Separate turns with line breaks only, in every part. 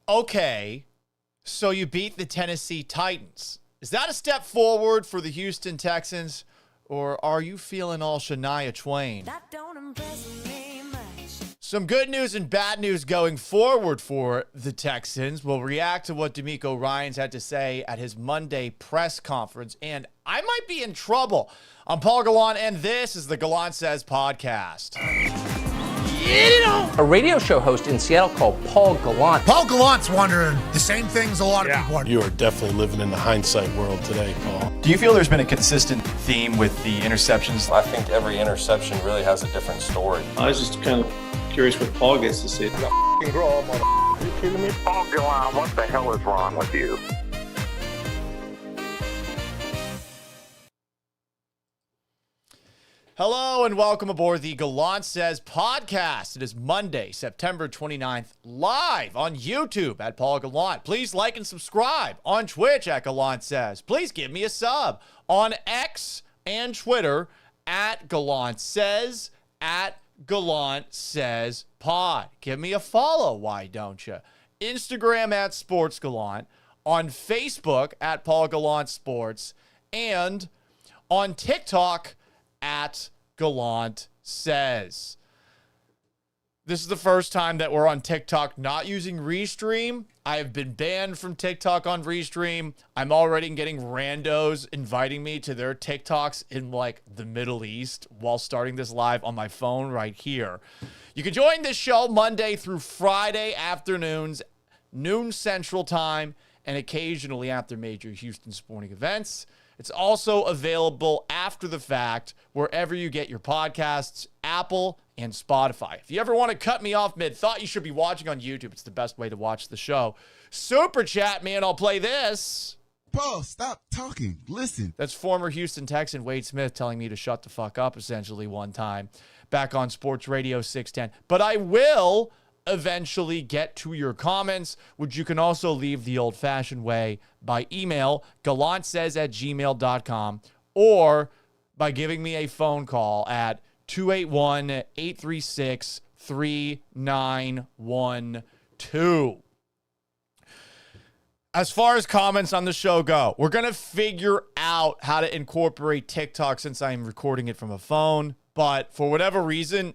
Okay, so you beat the Tennessee Titans. Is that a step forward for the Houston Texans, or are you feeling all Shania Twain?
That don't impress me much.
Some good news and bad news going forward for the Texans. We'll react to what Demeco Ryans had to say at his Monday press conference, and I might be in trouble. I'm Paul Gallant, and this is the Gallant Says podcast.
A radio show host in Seattle called Paul Gallant.
Paul Gallant's wondering the same things a lot of people wonder.
You are definitely living in the hindsight world today, Paul.
Do you feel there's been a consistent theme with the interceptions?
I think every interception really has a different story.
I was just kind of curious what Paul gets to say.
Paul Gallant, what the hell is wrong with you?
Hello and welcome aboard the Gallant Says podcast. It is Monday, September 29th, live on YouTube at Paul Gallant. Please like and subscribe on Twitch at Gallant Says. Please give me a sub on X and Twitter at Gallant Says, at Gallant Says Pod. Give me a follow, why don't you? Instagram at Sports Gallant, on Facebook at Paul Gallant Sports, and on TikTok at Gallant Says. This is the first time that we're on TikTok not using Restream. I have been banned from TikTok on Restream. I'm already getting randos inviting me to their TikToks in like the Middle East while starting this live on my phone right here. You can join this show Monday through Friday afternoons, noon Central Time, and occasionally after major Houston sporting events. It's also available after the fact wherever you get your podcasts, Apple and Spotify. If you ever want to cut me off mid-thought, you should be watching on YouTube. It's the best way to watch the show. Super chat, man. I'll play this.
Paul, stop talking. Listen.
That's former Houston Texan Wade Smith telling me to shut the fuck up essentially one time back on Sports Radio 610. But I will eventually get to your comments, which you can also leave the old-fashioned way by email, gallantsays@gmail.com, or by giving me a phone call at 281-836-3912. As far as comments on the show go, we're going to figure out how to incorporate TikTok since I'm recording it from a phone, but for whatever reason,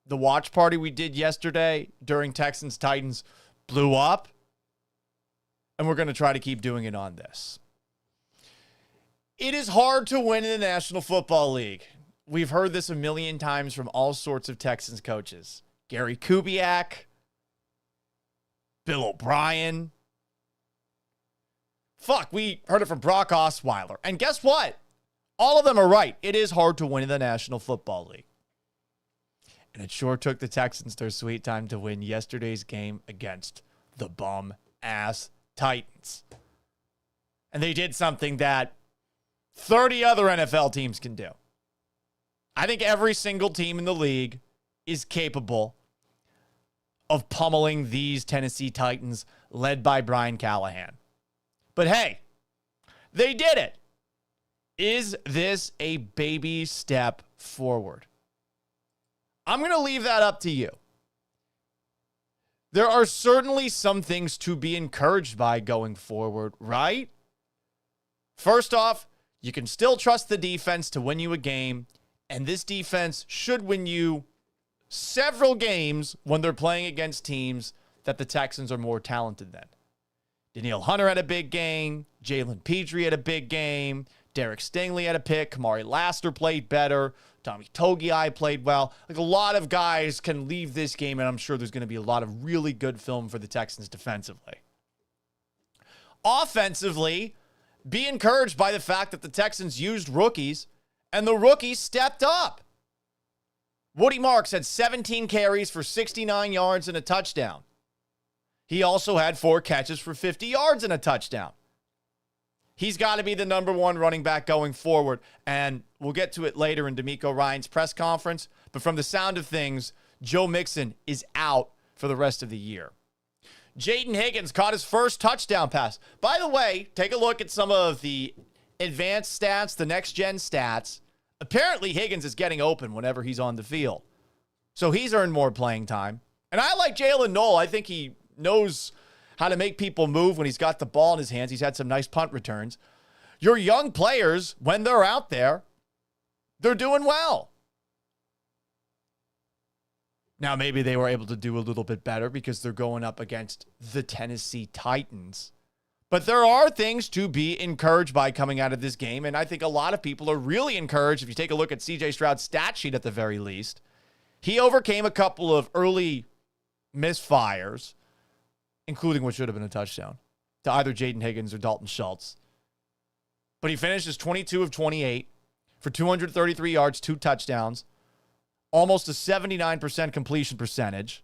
the watch party we did yesterday during Texans-Titans blew up, and we're going to try to keep doing it on this. It is hard to win in the National Football League. We've heard this a million times from all sorts of Texans coaches. Gary Kubiak, Bill O'Brien. Fuck, we heard it from Brock Osweiler. And guess what? All of them are right. It is hard to win in the National Football League. And it sure took the Texans their sweet time to win yesterday's game against the bum-ass Titans. And they did something that 30 other NFL teams can do. I think every single team in the league is capable of pummeling these Tennessee Titans led by Brian Callahan. But hey, they did it. Is this a baby step forward? I'm going to leave that up to you. There are certainly some things to be encouraged by going forward, right? First off, you can still trust the defense to win you a game, and this defense should win you several games when they're playing against teams that the Texans are more talented than. Danielle Hunter had a big game. Jalen Petrie had a big game. Derek Stingley had a pick. Kamari Laster played better. Tommy Togiai played well. Like, a lot of guys can leave this game, and I'm sure there's going to be a lot of really good film for the Texans defensively. Offensively, be encouraged by the fact that the Texans used rookies, and the rookies stepped up. Woody Marks had 17 carries for 69 yards and a touchdown. He also had 4 catches for 50 yards and a touchdown. He's got to be the number one running back going forward, and we'll get to it later in Demeco Ryans' press conference, but from the sound of things, Joe Mixon is out for the rest of the year. Jaden Higgins caught his first touchdown pass. By the way, take a look at some of the advanced stats, the next-gen stats. Apparently, Higgins is getting open whenever he's on the field. So he's earned more playing time. And I like Jalen Noel. I think he knows how to make people move when he's got the ball in his hands. He's had some nice punt returns. Your young players, when they're out there, they're doing well. Now, maybe they were able to do a little bit better because they're going up against the Tennessee Titans. But there are things to be encouraged by coming out of this game, and I think a lot of people are really encouraged. If you take a look at C.J. Stroud's stat sheet at the very least, he overcame a couple of early misfires, including what should have been a touchdown, to either Jaden Higgins or Dalton Schultz. But he finishes 22 of 28 for 233 yards, 2 touchdowns, almost a 79% completion percentage.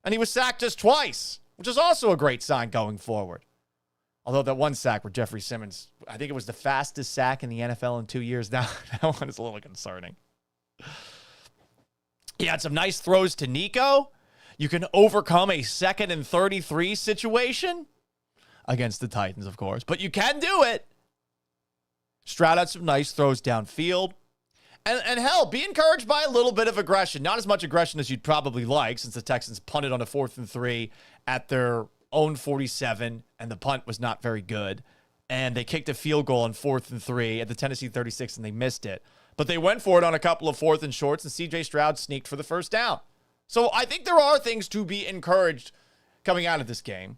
And he was sacked just twice, which is also a great sign going forward. Although that one sack where Jeffrey Simmons, I think it was the fastest sack in the NFL in 2 years. Now, that one is a little concerning. He had some nice throws to Nico. You can overcome a 2nd and 33 situation against the Titans, of course. But you can do it. Stroud had some nice throws downfield. And hell, be encouraged by a little bit of aggression. Not as much aggression as you'd probably like, since the Texans punted on a 4th and 3 at their own 47, and the punt was not very good. And they kicked a field goal on 4th and 3 at the Tennessee 36, and they missed it. But they went for it on a couple of 4th and shorts, and C.J. Stroud sneaked for the first down. So I think there are things to be encouraged coming out of this game.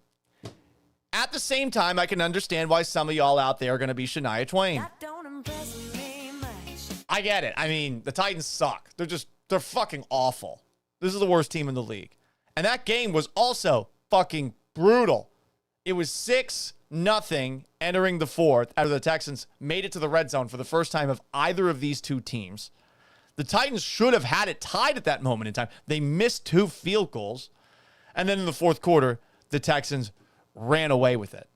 At the same time, I can understand why some of y'all out there are going to be Shania Twain.
That don't impress me much.
I get it. I mean, the Titans suck. They're fucking awful. This is the worst team in the league. And that game was also fucking brutal. It was 6-0 entering the 4th after the Texans made it to the red zone for the first time of either of these two teams. The Titans should have had it tied at that moment in time. They missed 2 field goals. And then in the 4th quarter, the Texans ran away with it.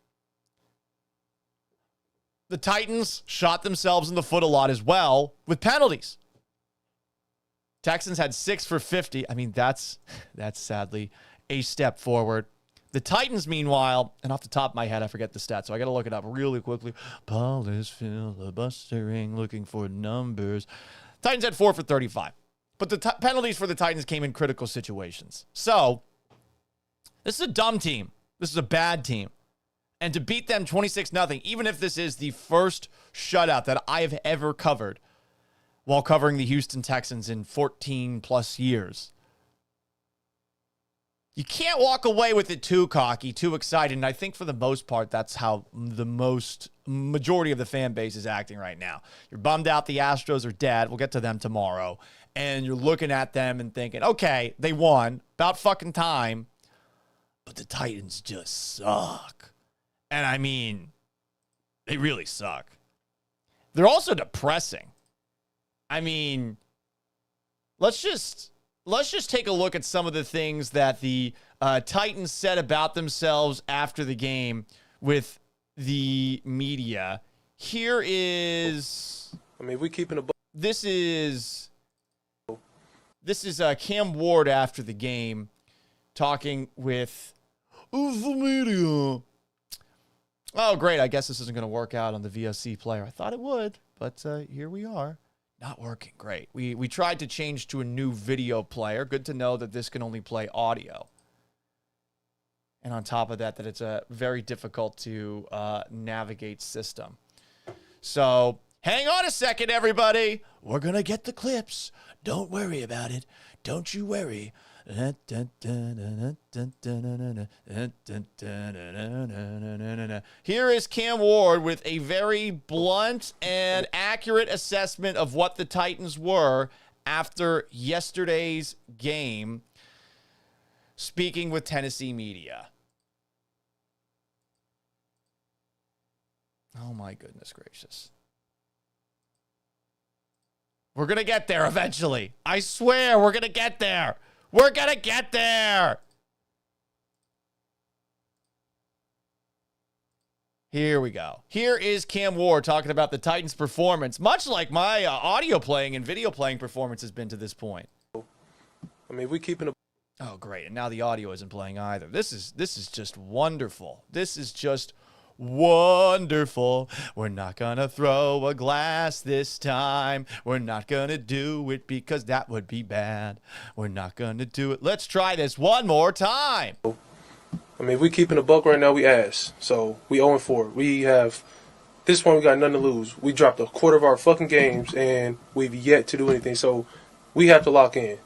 The Titans shot themselves in the foot a lot as well with penalties. Texans had 6 for 50. I mean, that's sadly a step forward. The Titans, meanwhile, and off the top of my head, I forget the stats, so I got to look it up really quickly. Paul is filibustering, looking for numbers. Titans had 4 for 35. But the penalties for the Titans came in critical situations. So, this is a dumb team. This is a bad team. And to beat them 26-0, even if this is the first shutout that I have ever covered while covering the Houston Texans in 14-plus years, you can't walk away with it too cocky, too excited. And I think for the most part, that's how the majority of the fan base is acting right now. You're bummed out the Astros are dead. We'll get to them tomorrow. And you're looking at them and thinking, okay, they won. About fucking time. But the Titans just suck. And I mean, they really suck. They're also depressing. I mean, let's just take a look at some of the things that the Titans said about themselves after the game with the media. Here is,
I mean, we keeping a.
This is Cam Ward after the game talking with the media. Oh, great. I guess this isn't going to work out on the VOC player. I thought it would, but here we are. Not working great. We tried to change to a new video player. Good to know that this can only play audio. And on top of that it's a very difficult to navigate system. So hang on a second, everybody. We're going to get the clips. Don't worry about it. Don't you worry. Here is Cam Ward with a very blunt and accurate assessment of what the Titans were after yesterday's game, speaking with Tennessee media. Oh my goodness gracious. We're going to get there eventually. I swear we're going to get there. We're going to get there. Here we go. Here is Cam Ward talking about the Titans' performance, much like my audio playing and video playing performance has been to this point.
I mean, we keeping a.
Oh, great. And now the audio isn't playing either. This is just wonderful. This is just wonderful. We're not going to throw a glass this time. We're not going to do it because that would be bad. We're not going to do it. Let's try this one more time.
I mean, if we keeping a buck right now, we ass. So we 0-4. We have this point. We got nothing to lose. We dropped a quarter of our fucking games, and we've yet to do anything. So we have to lock in.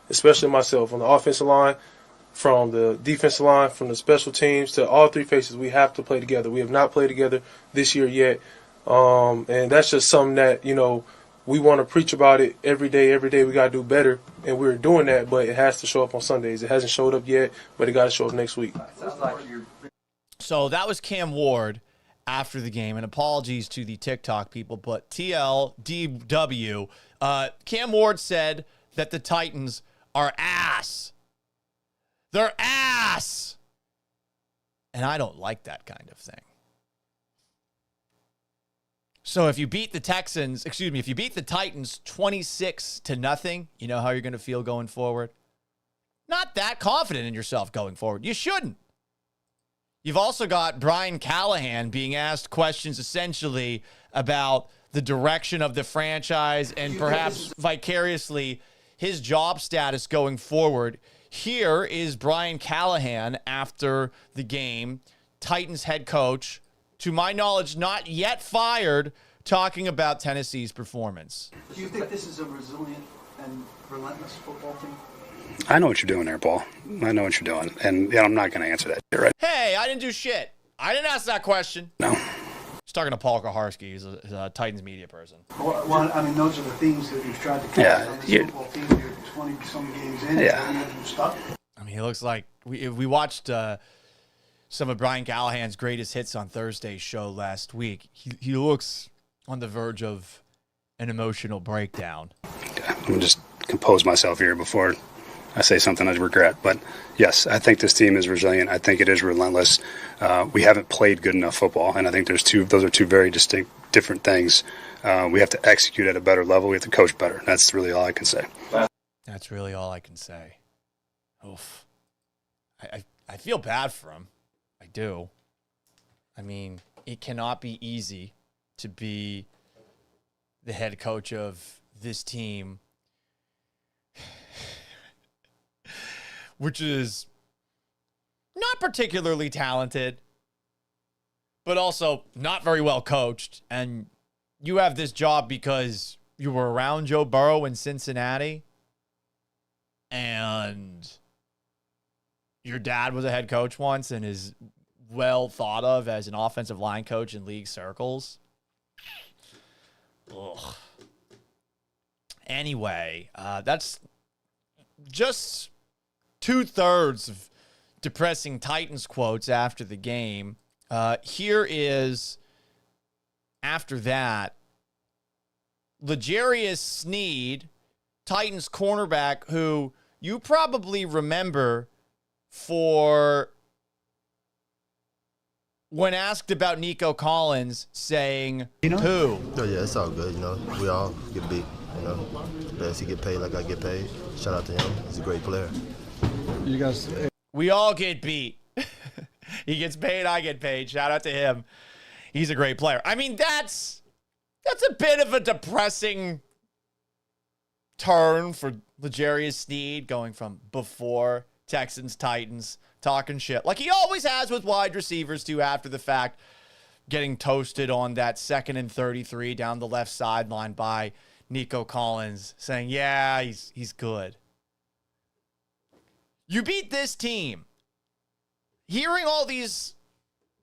Especially myself on the offensive line, from the defensive line, from the special teams to all three faces. We have to play together. We have not played together this year yet, and that's just something that we want to preach about it every day. Every day we got to do better, and we're doing that, but it has to show up on Sundays. It hasn't showed up yet, but it got to show up next week.
So that was Cam Ward after the game, and apologies to the TikTok people, but TLDW, Cam Ward said that the Titans are ass. They're ass. And I don't like that kind of thing. So if you beat the Titans 26-0, you know how you're going to feel going forward? Not that confident in yourself going forward. You shouldn't. You've also got Brian Callahan being asked questions essentially about the direction of the franchise and perhaps vicariously his job status going forward. Here is Brian Callahan after the game, Titans head coach, to my knowledge, not yet fired, talking about Tennessee's performance.
Do you think this is a resilient and relentless football team?
I know what you're doing there, Paul. I know what you're doing. And I'm not going to answer that. You're right.
Hey, I didn't do shit. I didn't ask that question.
No.
Just talking to Paul Kaharski. He's a Titans media person.
Well, I mean, those are the themes that you've tried to cover on this football team. You're 20-some games in.
Yeah.
Stuck.
I mean, he looks like we watched some of Brian Callahan's greatest hits on Thursday's show last week. He looks on the verge of an emotional breakdown.
I'm going to just compose myself here before I say something I regret. But, yes, I think this team is resilient. I think it is relentless. We haven't played good enough football, and I think those are two very distinct, different things. We have to execute at a better level. We have to coach better. That's really all I can say.
That's really all I can say. Oof. I feel bad for him. I do. I mean, it cannot be easy to be the head coach of this team, which is not particularly talented, but also not very well coached. And you have this job because you were around Joe Burrow in Cincinnati, and your dad was a head coach once and is well thought of as an offensive line coach in league circles. Ugh. Anyway, that's just 2/3 of depressing Titans quotes after the game. Here is, after that, L'Jarius Sneed, Titans cornerback, who you probably remember for when asked about Nico Collins saying, who?
Oh, yeah, it's all good. We all get beat. Best he get paid like I get paid. Shout out to him. He's a great player.
You guys,
we all get beat. He gets paid, I get paid. Shout out to him. He's a great player. I mean, that's a bit of a depressing turn for L'Jarius Sneed, going from before Texans-Titans talking shit like he always has with wide receivers too after the fact, getting toasted on that 2nd and 33 down the left sideline by Nico Collins, saying, yeah, he's good. You beat this team. Hearing all these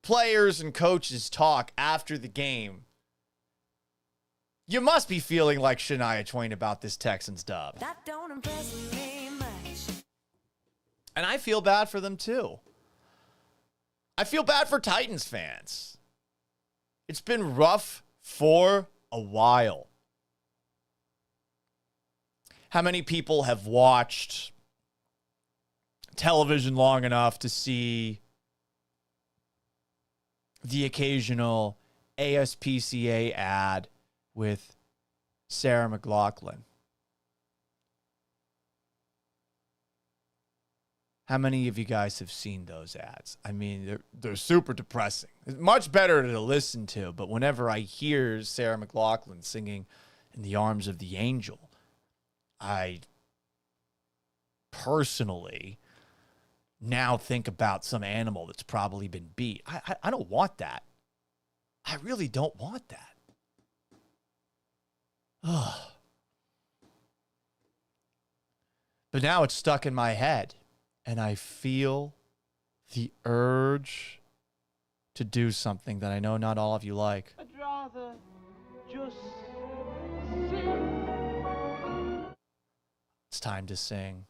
players and coaches talk after the game, you must be feeling like Shania Twain about this Texans dub.
That don't impress me much.
And I feel bad for them too. I feel bad for Titans fans. It's been rough for a while. How many people have watched television long enough to see the occasional ASPCA ad with Sarah McLachlan? How many of you guys have seen those ads? I mean, they're super depressing. It's much better to listen to, but whenever I hear Sarah McLachlan singing In the Arms of the Angel, I personally now think about some animal that's probably been beat. I don't want that. I really don't want that. Ugh. But now it's stuck in my head, and I feel the urge to do something that I know not all of you like.
I'd rather just sing.
It's time to sing.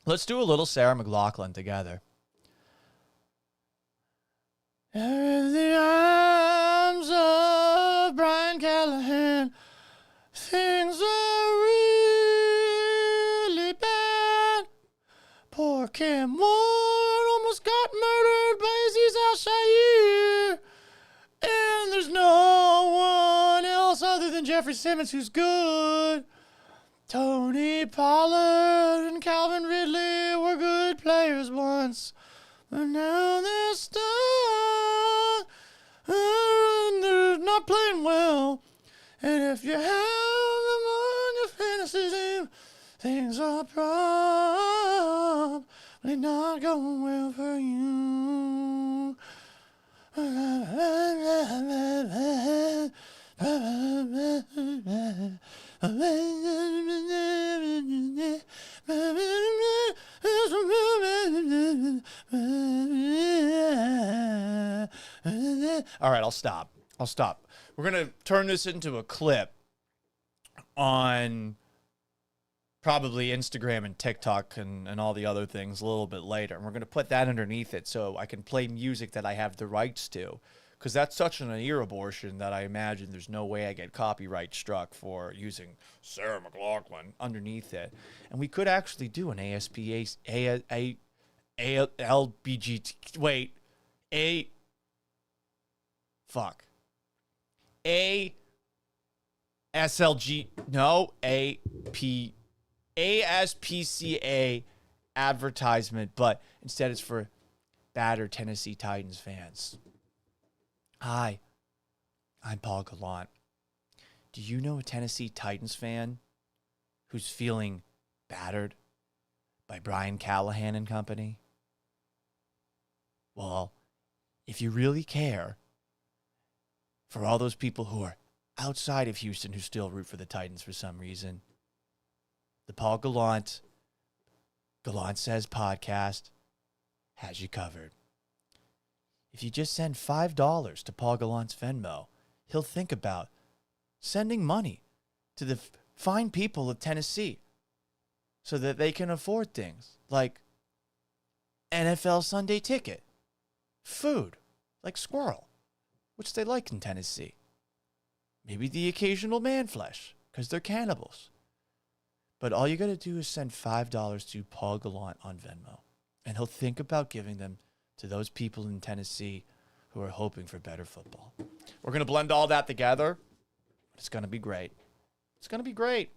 Let's do a little Sarah McLachlan together. In the arms of Brian Callahan, things are really bad. Poor Cam Ward almost got murdered by Aziz Al-Shaair. And there's no one else other than Jeffrey Simmons who's good. Tony Pollard and Calvin Ridley were good players once, but now they're stuck and they're not playing well. And if you have them on your fantasy team, things are probably not going well for you. All right, I'll stop. We're going to turn this into a clip on probably Instagram and TikTok and all the other things a little bit later. And we're going to put that underneath it so I can play music that I have the rights to. Because that's such an ear abortion that I imagine there's no way I get copyright struck for using Sarah McLachlan underneath it. And we could actually do an ASPCA advertisement, but instead it's for battered Tennessee Titans fans. Hi, I'm Paul Gallant. Do you know a Tennessee Titans fan who's feeling battered by Brian Callahan and company? Well, if you really care for all those people who are outside of Houston who still root for the Titans for some reason, the Paul Gallant Says podcast has you covered. If you just send $5 to Paul Gallant's Venmo, he'll think about sending money to the fine people of Tennessee so that they can afford things like NFL Sunday ticket, food like squirrel, which they like in Tennessee. Maybe the occasional man flesh, because they're cannibals. But all you got to do is send $5 to Paul Gallant on Venmo, and he'll think about giving them to those people in Tennessee who are hoping for better football. We're going to blend all that together. It's going to be great. It's going to be great.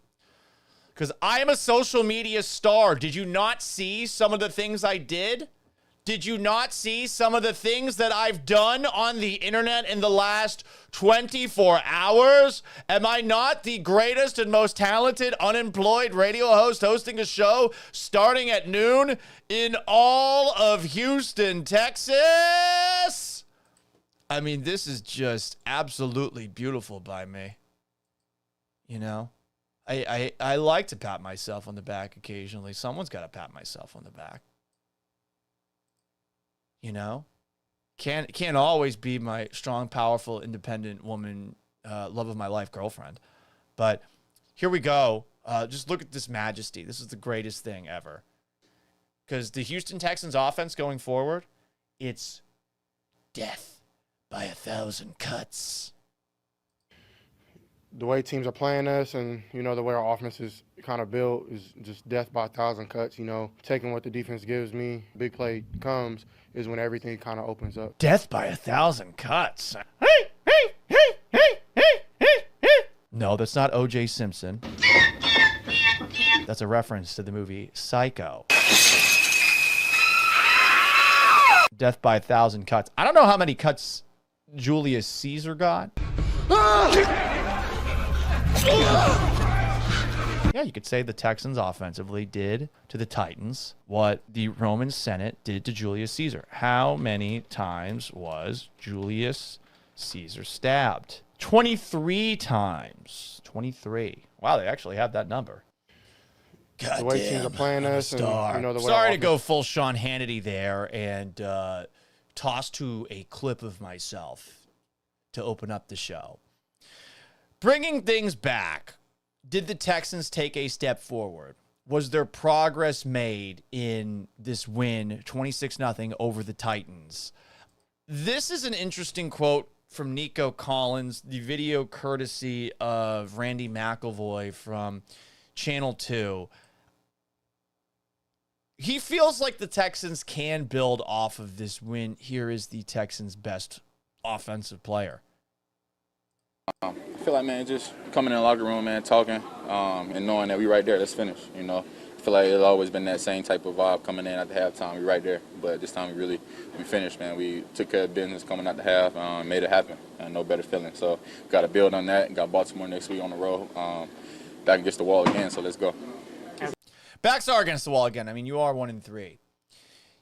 Because I am a social media star. Did you not see some of the things I did? Did you not see some of the things that I've done on the internet in the last 24 hours? Am I not the greatest and most talented unemployed radio host hosting a show starting at noon in all of Houston, Texas? I mean, this is just absolutely beautiful by me. You know, I like to pat myself on the back occasionally. Someone's got to pat myself on the back. You know, can't always be my strong, powerful, independent woman, love of my life girlfriend. But here we go. Just look at this majesty. This is the greatest thing ever. Because the Houston Texans offense going forward, it's death by 1,000 cuts.
The way teams are playing us and, you know, the way our offense is kind of built is just death by 1,000 cuts, you know. Taking what the defense gives me, big play comes, is when everything kind of opens up.
Death by 1,000 cuts. No, that's not O.J. Simpson. That's a reference to the movie Psycho. Death by 1,000 cuts. I don't know how many cuts Julius Caesar got. Yeah, Yeah, you could say the Texans offensively did to the Titans what the Roman Senate did to Julius Caesar. How many times was Julius Caesar stabbed? 23 times. 23. Wow, they actually have that number. God
the way teams are playing us, and the way
sorry to go full Sean Hannity there and toss to a clip of myself to open up the show. Bringing things back, did the Texans take a step forward? Was there progress made in this win, 26-0 over the Titans? This is an interesting quote from Nico Collins, the video courtesy of Randy McElvoy from Channel 2. He feels like the Texans can build off of this win. Here is the Texans' best offensive player.
I feel like, man, just coming in the locker room, man, talking, and knowing that we right there, let's finish, I feel like it's always been that same type of vibe coming in at the halftime. We right there, but this time we finished, man. We took care of business coming out the half, made it happen, and no better feeling. So got to build on that. Got Baltimore next week on the road, back against the wall again, so let's go.
Backs are against the wall again. I mean, you are 1-3.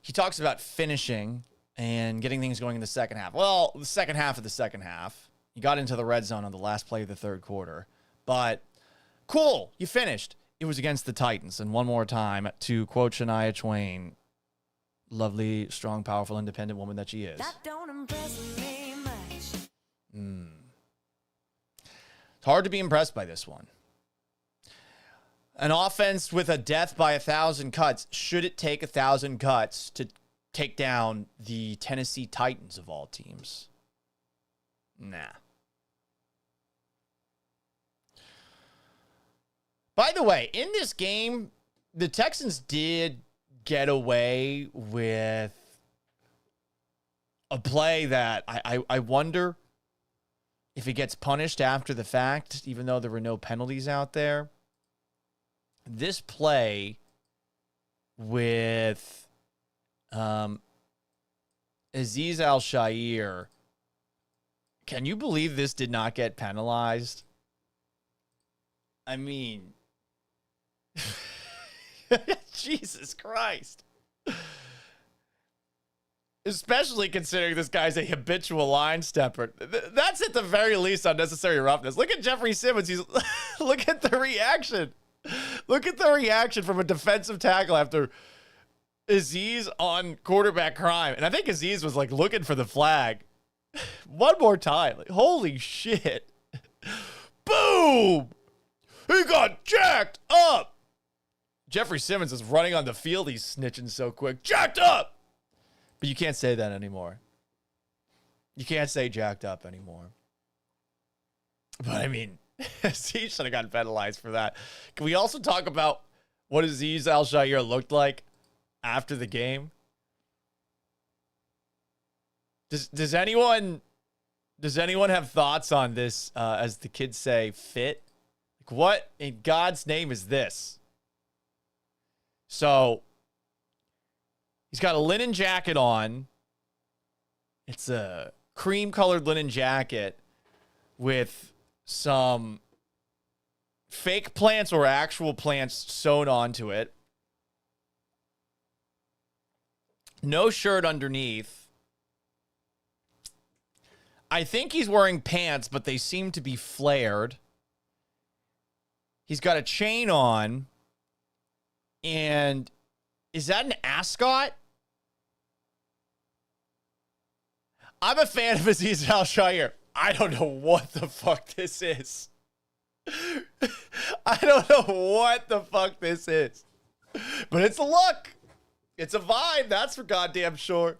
He talks about finishing and getting things going in the second half. Well, the second half of the second half. You got into the red zone on the last play of the third quarter. But cool, you finished. It was against the Titans. And one more time, to quote Shania Twain, lovely, strong, powerful, independent woman that she is. That don't impress me much. It's hard to be impressed by this one. An offense with a death by 1,000 cuts. Should it take 1,000 cuts to take down the Tennessee Titans of all teams? Nah. By the way, in this game, the Texans did get away with a play that I wonder if it gets punished after the fact, even though there were no penalties out there. This play with Azeez Al-Shaair, can you believe this did not get penalized? I mean, Jesus Christ. Especially considering this guy's a habitual line stepper. That's at the very least unnecessary roughness. Look at Jeffrey Simmons. Look at the reaction. Look at the reaction from a defensive tackle after Azeez on quarterback crime. And I think Azeez was like looking for the flag. One more time. Like, holy shit. Boom! He got jacked up! Jeffrey Simmons is running on the field. He's snitching so quick. Jacked up! But you can't say that anymore. You can't say jacked up anymore. But I mean, he should have gotten penalized for that. Can we also talk about what Azeez Al-Shaair looked like after the game? Does anyone have thoughts on this, as the kids say, fit? Like, what in God's name is this? So he's got a linen jacket on. It's a cream-colored linen jacket with some fake plants or actual plants sewn onto it. No shirt underneath. I think he's wearing pants, but they seem to be flared. He's got a chain on. And is that an ascot? I'm a fan of Azeez Al-Shaair. I don't know what the fuck this is. I don't know what the fuck this is. But it's a look. It's a vibe. That's for goddamn sure.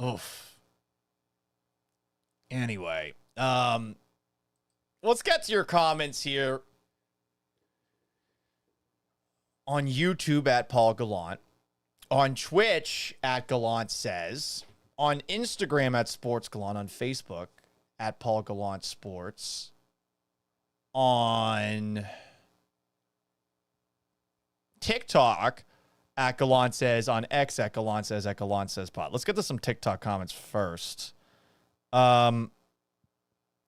Oof. Anyway, let's get to your comments here on YouTube at Paul Gallant, on Twitch at Gallant Says, on Instagram at Sports Gallant, on Facebook at Paul Gallant Sports, on TikTok at Gallant Says, on X at Gallant Says, at Gallant Says Pod. Let's get to some TikTok comments first.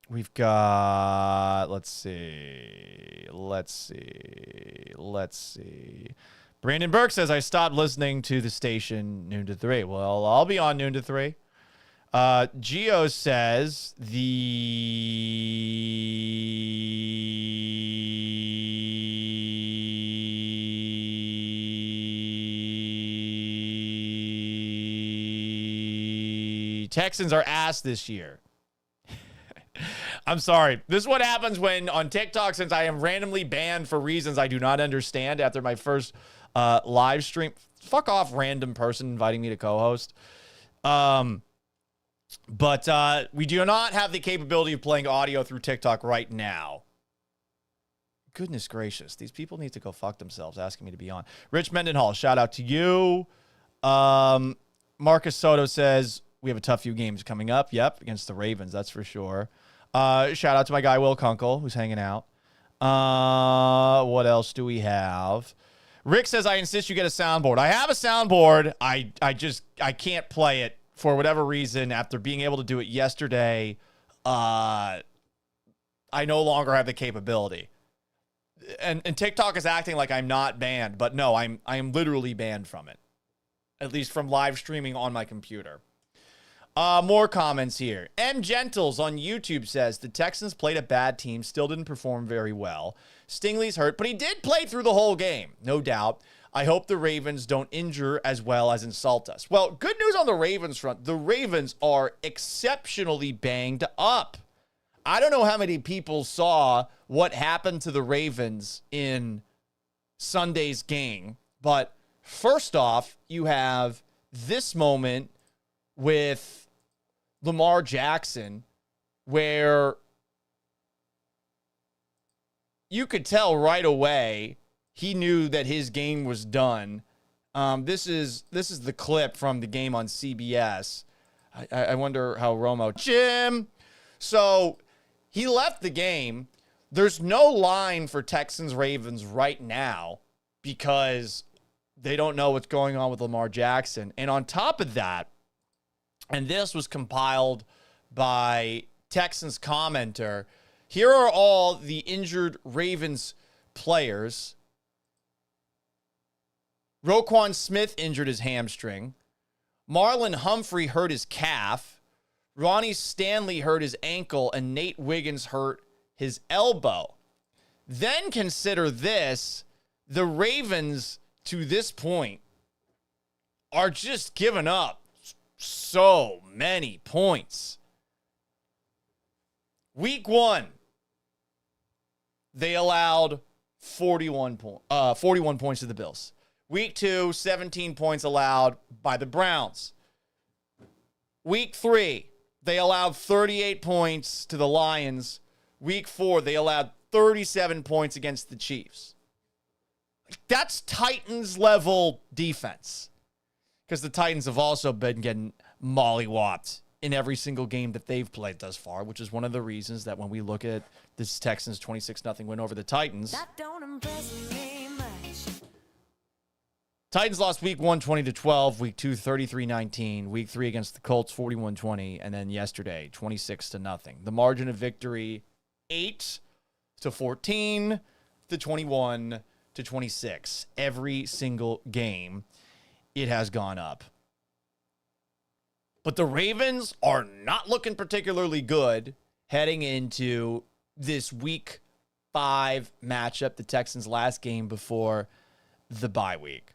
We've got, let's see. Brandon Burke says, I stopped listening to the station noon to 3. Well, I'll be on noon to 3. Gio says the Texans are ass this year. I'm sorry. This is what happens when on TikTok, since I am randomly banned for reasons I do not understand after my first live stream. Fuck off, random person inviting me to co-host. But we do not have the capability of playing audio through TikTok right now. Goodness gracious. These people need to go fuck themselves asking me to be on. Rich Mendenhall, shout out to you. Marcus Soto says, we have a tough few games coming up. Yep, against the Ravens, that's for sure. Shout out to my guy, Will Kunkel, who's hanging out. What else do we have? Rick says, I insist you get a soundboard. I have a soundboard. I can't play it for whatever reason. After being able to do it yesterday, I no longer have the capability. And TikTok is acting like I'm not banned, but no, I am literally banned from it. At least from live streaming on my computer. More comments here. M. Gentles on YouTube says, the Texans played a bad team, still didn't perform very well. Stingley's hurt, but he did play through the whole game, no doubt. I hope the Ravens don't injure as well as insult us. Well, good news on the Ravens front. The Ravens are exceptionally banged up. I don't know how many people saw what happened to the Ravens in Sunday's game, but first off, you have this moment with Lamar Jackson, where you could tell right away he knew that his game was done. This is the clip from the game on CBS. I wonder how Romo... Jim! So he left the game. There's no line for Texans-Ravens right now because they don't know what's going on with Lamar Jackson. And on top of that, and this was compiled by Texans commenter, here are all the injured Ravens players. Roquan Smith injured his hamstring. Marlon Humphrey hurt his calf. Ronnie Stanley hurt his ankle. And Nate Wiggins hurt his elbow. Then consider this. The Ravens, to this point, are just giving up so many points. Week 1, they allowed 41 points to the Bills. Week 2, 17 points allowed by the Browns. Week 3, they allowed 38 points to the Lions. Week 4, they allowed 37 points against the Chiefs. That's Titans level defense. Because the Titans have also been getting mollywopped in every single game that they've played thus far, which is one of the reasons that when we look at this Texans 26-0 win over the Titans, that don't impress me much. Titans lost week 1, 20-12, week 2, 33-19, week 3 against the Colts, 41-20, and then yesterday, 26-0. The margin of victory, 8-14 to 21-26. Every single game, it has gone up. But the Ravens are not looking particularly good heading into this week 5 matchup, the Texans' last game before the bye week.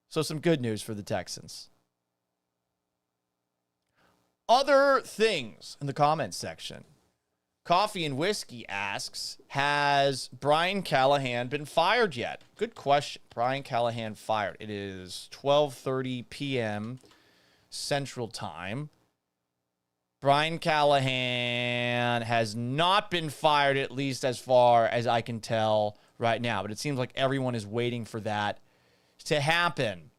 So some good news for the Texans. Other things in the comments section. Coffee and Whiskey asks, has Brian Callahan been fired yet? Good question. Brian Callahan fired. It is 12:30 p.m. Central Time. Brian Callahan has not been fired, at least as far as I can tell right now. But it seems like everyone is waiting for that to happen.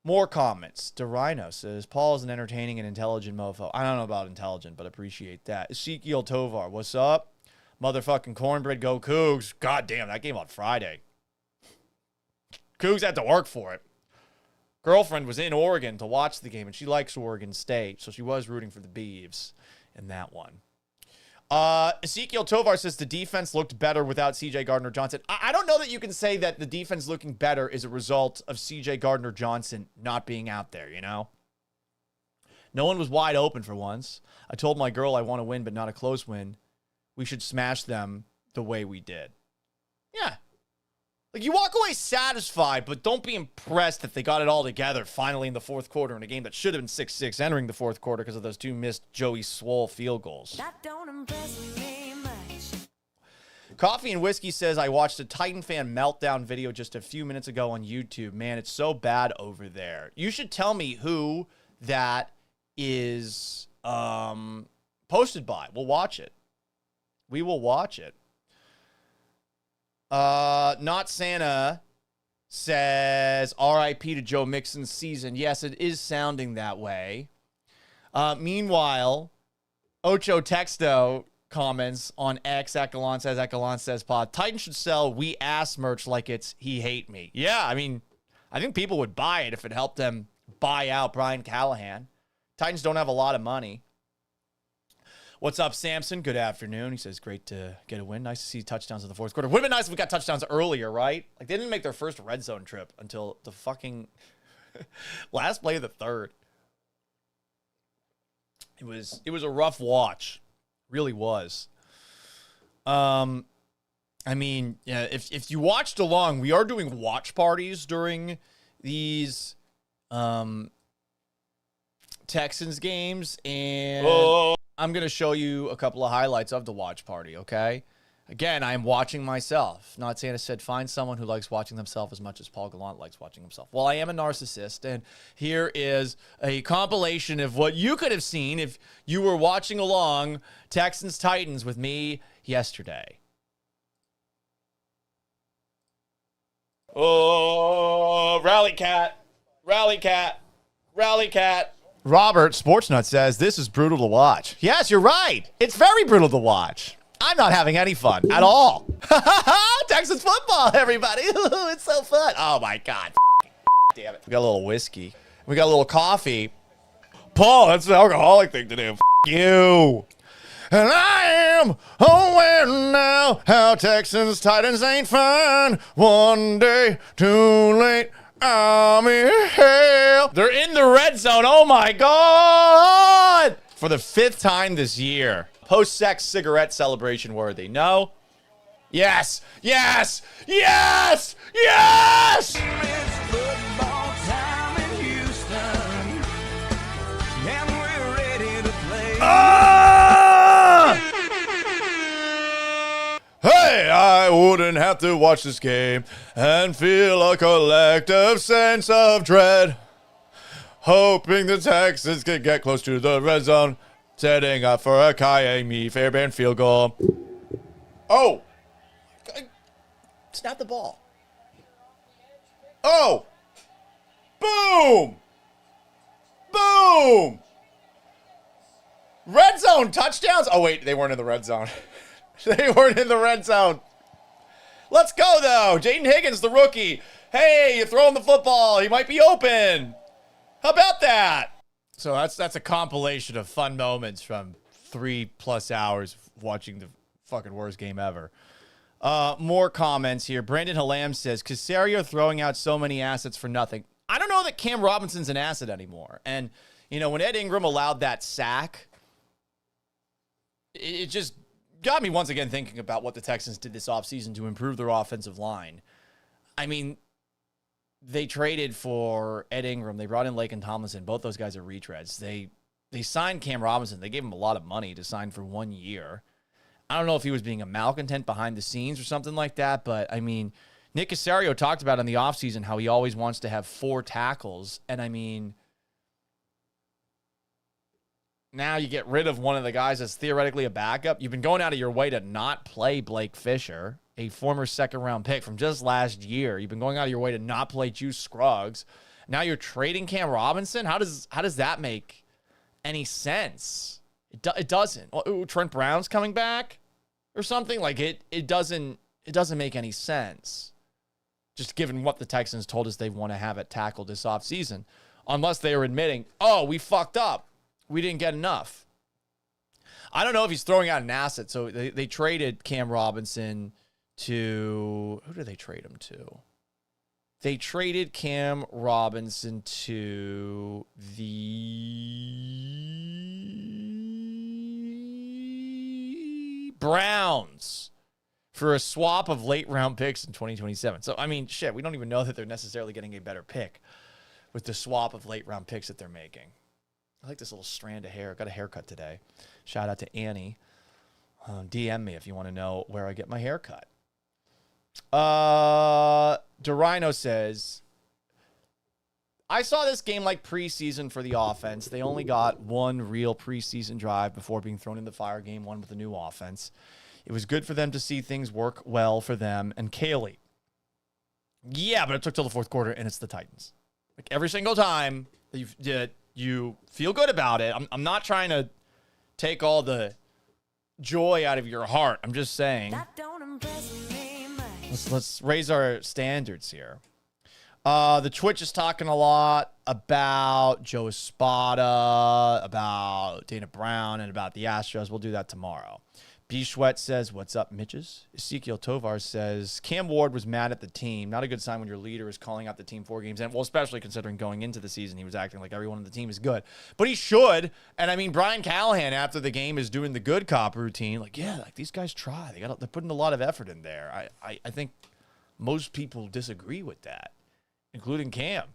More comments. DeRhino says, Paul is an entertaining and intelligent mofo. I don't know about intelligent, but appreciate that. Ezekiel Tovar, what's up? Motherfucking cornbread, go Cougs. God damn, that game on Friday. Cougs had to work for it. Girlfriend was in Oregon to watch the game, and she likes Oregon State, so she was rooting for the Beavs in that one. Ezekiel Tovar says the defense looked better without CJ Gardner-Johnson. I don't know that you can say that the defense looking better is a result of CJ Gardner-Johnson not being out there, you know? No one was wide open for once. I told my girl I want to win, but not a close win. We should smash them the way we did. Yeah. Like, you walk away satisfied, but don't be impressed that they got it all together finally in the fourth quarter in a game that should have been 6-6 entering the fourth quarter because of those 2 missed Joey Swole field goals. That don't impress me much. Coffee and Whiskey says, I watched a Titan fan meltdown video just a few minutes ago on YouTube. Man, it's so bad over there. You should tell me who that is posted by. We'll watch it. We will watch it. Not Santa says RIP to Joe Mixon's season. Yes, it is sounding that way. Meanwhile, Ocho Texto comments on X at Gallant says pod. Titans should sell We Ass merch like it's He Hate Me. Yeah, I mean, I think people would buy it if it helped them buy out Brian Callahan. Titans don't have a lot of money. What's up, Samson? Good afternoon. He says, great to get a win. Nice to see touchdowns in the fourth quarter. Would have been nice if we got touchdowns earlier, right? Like, they didn't make their first red zone trip until the fucking last play of the third. It was a rough watch. Really was. I mean, yeah, if you watched along, we are doing watch parties during these Texans games, and I'm going to show you a couple of highlights of the watch party, okay? Again, I am watching myself. Not Santa said, find someone who likes watching themselves as much as Paul Gallant likes watching himself. Well, I am a narcissist, and here is a compilation of what you could have seen if you were watching along Texans-Titans with me yesterday. Oh, rally cat, rally cat, rally cat. Robert Sportsnut says, this is brutal to watch. Yes, you're right. It's very brutal to watch. I'm not having any fun at all. Texas football, everybody. It's so fun. Oh, my God. Damn it. We got a little whiskey. We got a little coffee. Paul, that's an alcoholic thing to do. You. And I am aware now how Texans-Titans ain't fun. One day too late. I'm in hell. They're in the red zone. Oh, my God. For the 5th time this year. Post-sex cigarette celebration worthy. No? Yes. Yes. Yes. Yes. It's football time in Houston. And we're ready to play. Hey, I wouldn't have to watch this game and feel a collective sense of dread. Hoping the Texans can get close to the red zone. Setting up for a Kaimi Fairbairn field goal. Oh! Snap the ball. Oh! Boom! Boom! Red zone touchdowns? Oh, wait, they weren't in the red zone. They weren't in the red zone. Let's go, though. Jaden Higgins, the rookie. Hey, you're throwing the football. He might be open. How about that? So that's a compilation of fun moments from 3+ hours of watching the fucking worst game ever. More comments here. Brandon Halam says, Caserio throwing out so many assets for nothing. I don't know that Cam Robinson's an asset anymore. And, you know, when Ed Ingram allowed that sack, it just got me once again thinking about what the Texans did this offseason to improve their offensive line. I mean, they traded for Ed Ingram. They brought in Laken Tomlinson. Both those guys are retreads. They signed Cam Robinson. They gave him a lot of money to sign for 1 year. I don't know if he was being a malcontent behind the scenes or something like that, but, I mean, Nick Caserio talked about in the offseason how he always wants to have 4 tackles, and, I mean, now you get rid of one of the guys that's theoretically a backup. You've been going out of your way to not play Blake Fisher, a former second-round pick from just last year. You've been going out of your way to not play Juice Scruggs. Now you're trading Cam Robinson? How does that make any sense? It doesn't. Well, Trent Brown's coming back or something? Like, it doesn't make any sense. Just given what the Texans told us they want to have at tackle this offseason. Unless they are admitting, oh, we fucked up. We didn't get enough. I don't know if he's throwing out an asset. So they traded Cam Robinson to, who did they trade him to? They traded Cam Robinson to the Browns for a swap of late round picks in 2027. So, I mean, shit, we don't even know that they're necessarily getting a better pick with the swap of late round picks that they're making. I like this little strand of hair. I got a haircut today. Shout out to Annie. DM me if you want to know where I get my haircut. Dorino says, I saw this game like preseason for the offense. They only got one real preseason drive before being thrown in the fire game one with a new offense. It was good for them to see things work well for them and Kaylee. Yeah, but it took till the fourth quarter, and it's the Titans. Like every single time that you feel good about it. I'm not trying to take all the joy out of your heart. I'm just saying. That don't impress me much. Let's raise our standards here. The Twitch is talking a lot about Joe Espada, about Dana Brown, and about the Astros. We'll do that tomorrow. B. Schwett says, what's up, Mitches? Ezekiel Tovar says, Cam Ward was mad at the team. Not a good sign when your leader is calling out the team 4 games in. Well, especially considering going into the season, he was acting like everyone on the team is good. But he should. And, I mean, Brian Callahan, after the game, is doing the good cop routine. Like, yeah, like these guys try. They're putting a lot of effort in there. I think most people disagree with that, including Cam.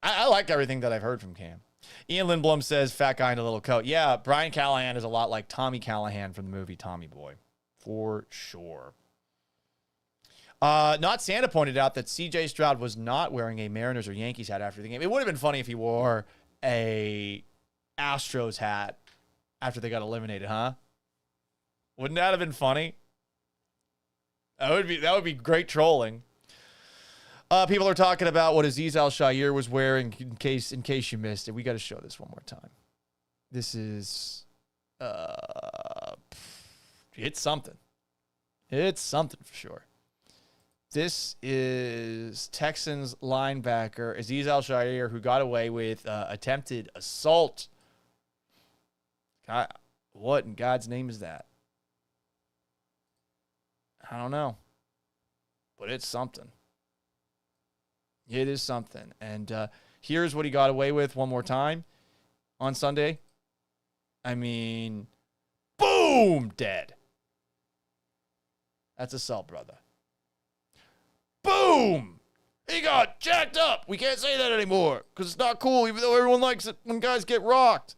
I like everything that I've heard from Cam. Ian Lindblom says, fat guy in a little coat. Yeah, Brian Callahan is a lot like Tommy Callahan from the movie Tommy Boy. For sure. Not Santa pointed out that C.J. Stroud was not wearing a Mariners or Yankees hat after the game. It would have been funny if he wore a Astros hat after they got eliminated, huh? Wouldn't that have been funny? That would be great trolling. People are talking about what Azeez Al-Shaair was wearing in case you missed it. We got to show this one more time. This is it's something. It's something for sure. This is Texans linebacker Azeez Al-Shaair, who got away with attempted assault. God, what in God's name is that? I don't know. But it's something. It is something. And here's what he got away with one more time on Sunday. I mean, boom, dead. That's assault, brother. Boom! He got jacked up. We can't say that anymore because it's not cool, even though everyone likes it when guys get rocked.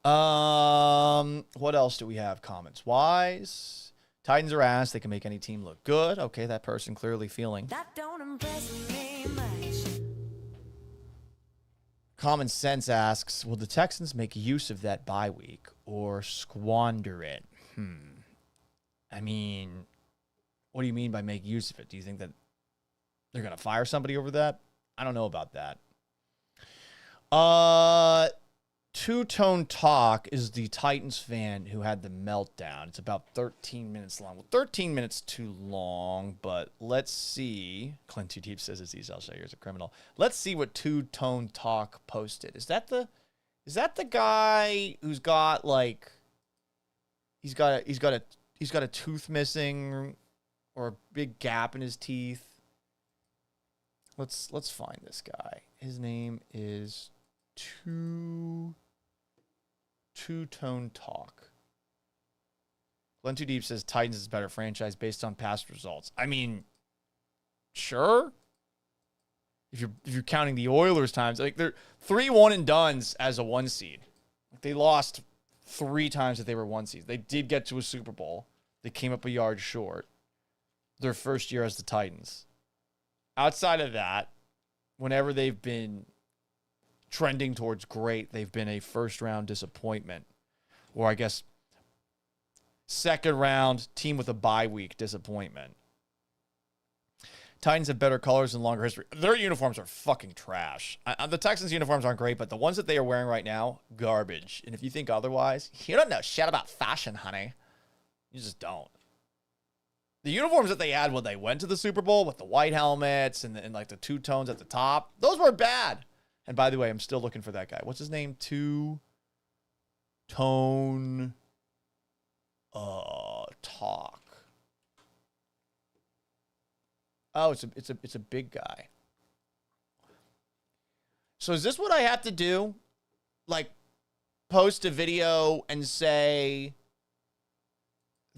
What else do we have comments-wise? Titans are ass. They can make any team look good. Okay, that person clearly feeling. That don't impress me much. Common Sense asks, will the Texans make use of that bye week or squander it? I mean, what do you mean by make use of it? Do you think that they're going to fire somebody over that? I don't know about that. Two-Tone Talk is the Titans fan who had the meltdown. It's about 13 minutes long. Well, 13 minutes too long, but let's see. Clint Too Deep says Azeez Al-Shaair is a criminal. Let's see what Two-Tone Talk posted. Is that the guy who's got like he's got a tooth missing or a big gap in his teeth? Let's find this guy. His name is Two-Tone Talk. Glenn Too Deep says Titans is a better franchise based on past results. I mean, sure. If you're counting the Oilers times, like they're 3-1 and dones as a 1 seed. Like they lost 3 times that they were 1 seed. They did get to a Super Bowl. They came up a yard short. Their first year as the Titans. Outside of that, whenever they've been trending towards great, they've been a first-round disappointment. Or I guess second-round team with a bye week disappointment. Titans have better colors and longer history. Their uniforms are fucking trash. The Texans' uniforms aren't great, but the ones that they are wearing right now, garbage. And if you think otherwise, you don't know shit about fashion, honey. You just don't. The uniforms that they had when they went to the Super Bowl with the white helmets and like the two tones at the top, those were bad. And by the way, I'm still looking for that guy. What's his name? Tone talk. Oh, it's a big guy. So is this what I have to do? Like, post a video and say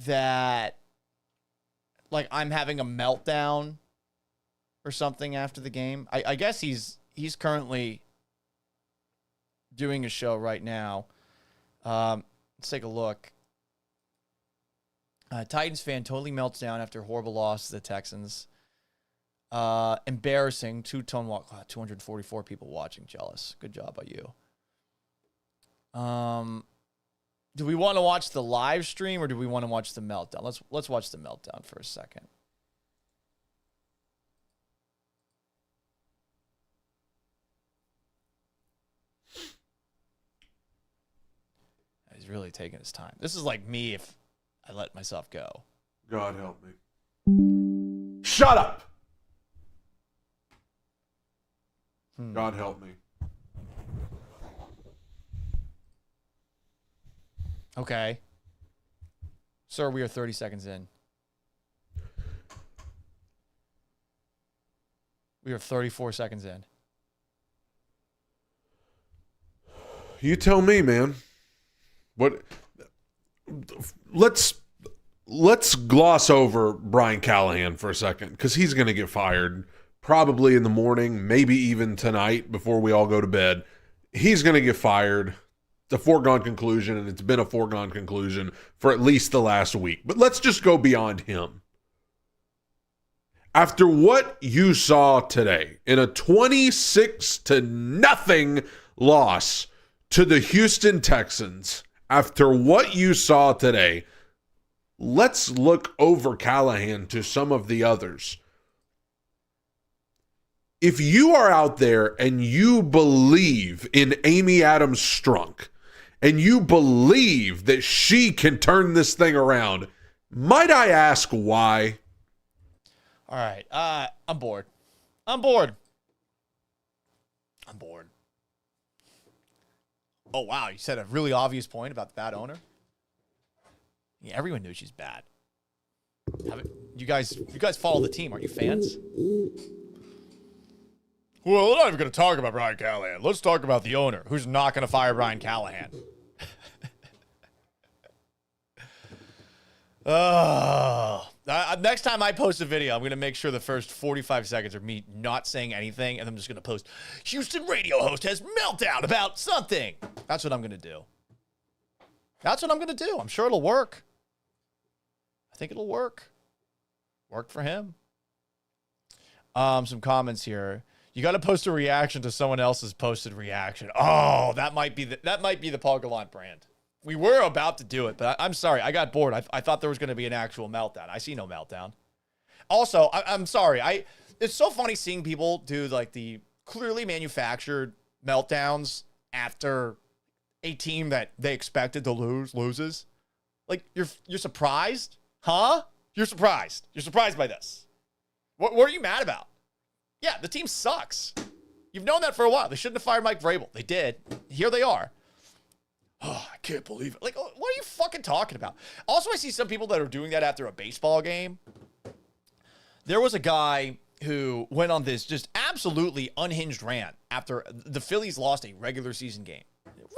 that, like, I'm having a meltdown or something after the game? I guess he's currently doing a show right now. Let's take a look. Titans fan totally melts down after horrible loss to the Texans. Embarrassing. Two-tone walk. 244 people watching. Jealous. Good job by you. Do we want to watch the live stream or do we want to watch the meltdown? Let's watch the meltdown for a second. He's really taking his time. This is like me if I let myself go.
God help me. Shut up! God help me.
Okay. Sir, we are 30 seconds in. We are 34 seconds in.
You tell me, man. What? Let's gloss over Brian Callahan for a second because he's going to get fired probably in the morning, maybe even tonight before we all go to bed. He's going to get fired. It's a foregone conclusion, and it's been a foregone conclusion for at least the last week. But let's just go beyond him. After what you saw today in a 26-0 loss to the Houston Texans, after what you saw today, let's look over Callahan to some of the others. If you are out there and you believe in Amy Adams Strunk and you believe that she can turn this thing around, might I ask why?
All right. I'm bored. Oh, wow. You said a really obvious point about the bad owner. Yeah, everyone knew she's bad. You guys follow the team. Aren't you fans? Well, we're not even going to talk about Brian Callahan. Let's talk about the owner, who's not going to fire Brian Callahan. Next time I post a video, I'm going to make sure the first 45 seconds are me not saying anything, and I'm just going to post, Houston radio host has meltdown about something. That's what I'm going to do. I'm sure it'll work. I think it'll work. Worked for him. Some comments here. You got to post a reaction to someone else's posted reaction. Oh, that might be the Paul Gallant brand. We were about to do it, but I'm sorry. I got bored. I thought there was going to be an actual meltdown. I see no meltdown. Also, I'm sorry. It's so funny seeing people do like the clearly manufactured meltdowns after a team that they expected to loses. Like you're surprised, huh? You're surprised. You're surprised by this. What are you mad about? Yeah, the team sucks. You've known that for a while. They shouldn't have fired Mike Vrabel. They did. Here they are. Oh, I can't believe it. Like, what are you fucking talking about? Also, I see some people that are doing that after a baseball game. There was a guy who went on this just absolutely unhinged rant after the Phillies lost a regular season game.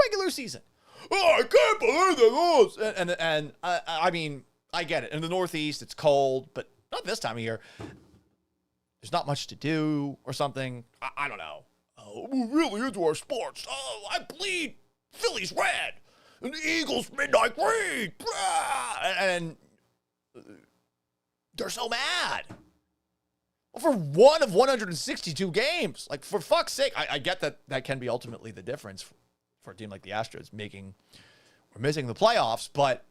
Regular season. Oh, I can't believe they lost. And I mean, I get it. In the Northeast, it's cold, but not this time of year. There's not much to do or something. I don't know. Oh, we're really into our sports. Oh, I bleed Phillies red and the Eagles midnight green. And they're so mad. Well, for one of 162 games. Like, for fuck's sake, I get that can be ultimately the difference for a team like the Astros we're missing the playoffs, but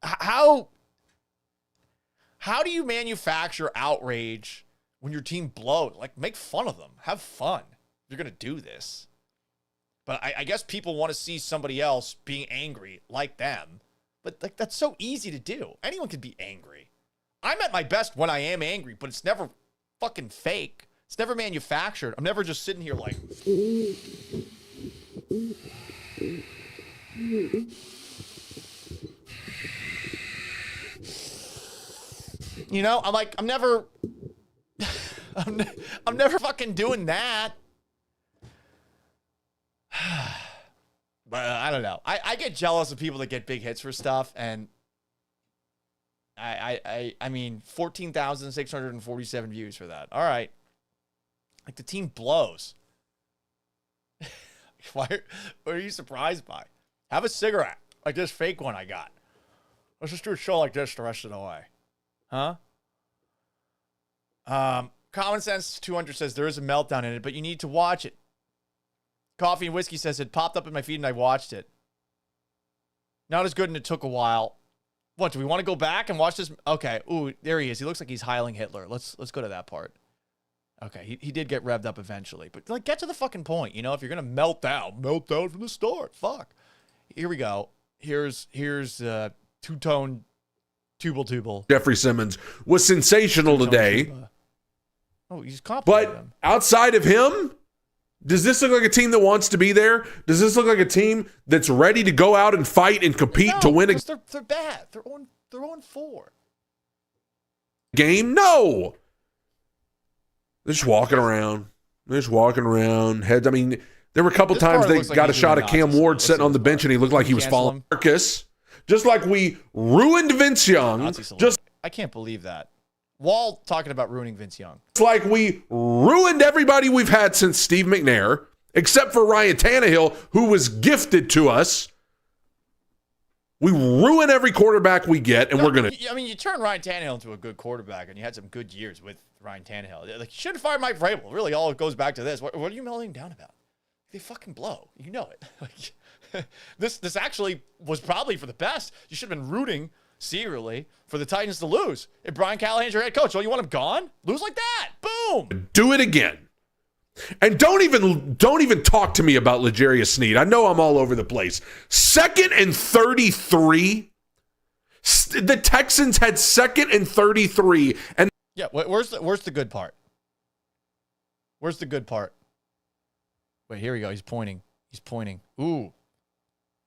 how do you manufacture outrage when your team blows? Like, make fun of them. Have fun. You're going to do this. But I guess people want to see somebody else being angry like them. But like that's so easy to do. Anyone can be angry. I'm at my best when I am angry, but it's never fucking fake. It's never manufactured. I'm never just sitting here like, You know, I'm never, I'm never fucking doing that. But I don't know. I get jealous of people that get big hits for stuff, and I mean, 14,647 views for that. All right. Like, the team blows. What are you surprised by? Have a cigarette, like this fake one I got. Let's just do a show like this the rest of the way. Huh? Common Sense 200 says there is a meltdown in it, but you need to watch it. Coffee and Whiskey says it popped up in my feed and I watched it. Not as good, and it took a while. What, do we want to go back and watch this? Okay. Ooh, there he is. He looks like he's Heiling Hitler. Let's go to that part. Okay, he did get revved up eventually. But, like, get to the fucking point. You know, if you're going to melt down from the start. Fuck. Here we go. Here's two-tone tubal.
Jeffrey Simmons was sensational today.
Oh, he's complimenting him.
But outside of him, does this look like a team that wants to be there? Does this look like a team that's ready to go out and fight and compete to win a
they're bad. They're on 4.
game? No. They're just walking around. Heads. I mean, there were a couple times they got a shot of Cam Ward sitting on the bench and he looked like he was falling. Marcus, just like we ruined Vince Young.
I can't believe that. Wall talking about ruining Vince Young.
It's like we ruined everybody we've had since Steve McNair, except for Ryan Tannehill, who was gifted to us. We ruin every quarterback we get, and we're going to...
I mean, you turn Ryan Tannehill into a good quarterback, and you had some good years with Ryan Tannehill. Like, you should have fired Mike Vrabel. Really, all it goes back to this. What are you melting down about? They fucking blow. You know it. Like, this actually was probably for the best. You should have been rooting secretly for the Titans to lose. If Brian Callahan's your head coach, you want him gone? Lose like that. Boom.
Do it again. And don't even talk to me about L'Jarius Sneed. I know I'm all over the place. 2nd and 33. The Texans had 2nd and 33, and
yeah, where's the good part? Where's the good part? Wait, here we go. He's pointing. Ooh,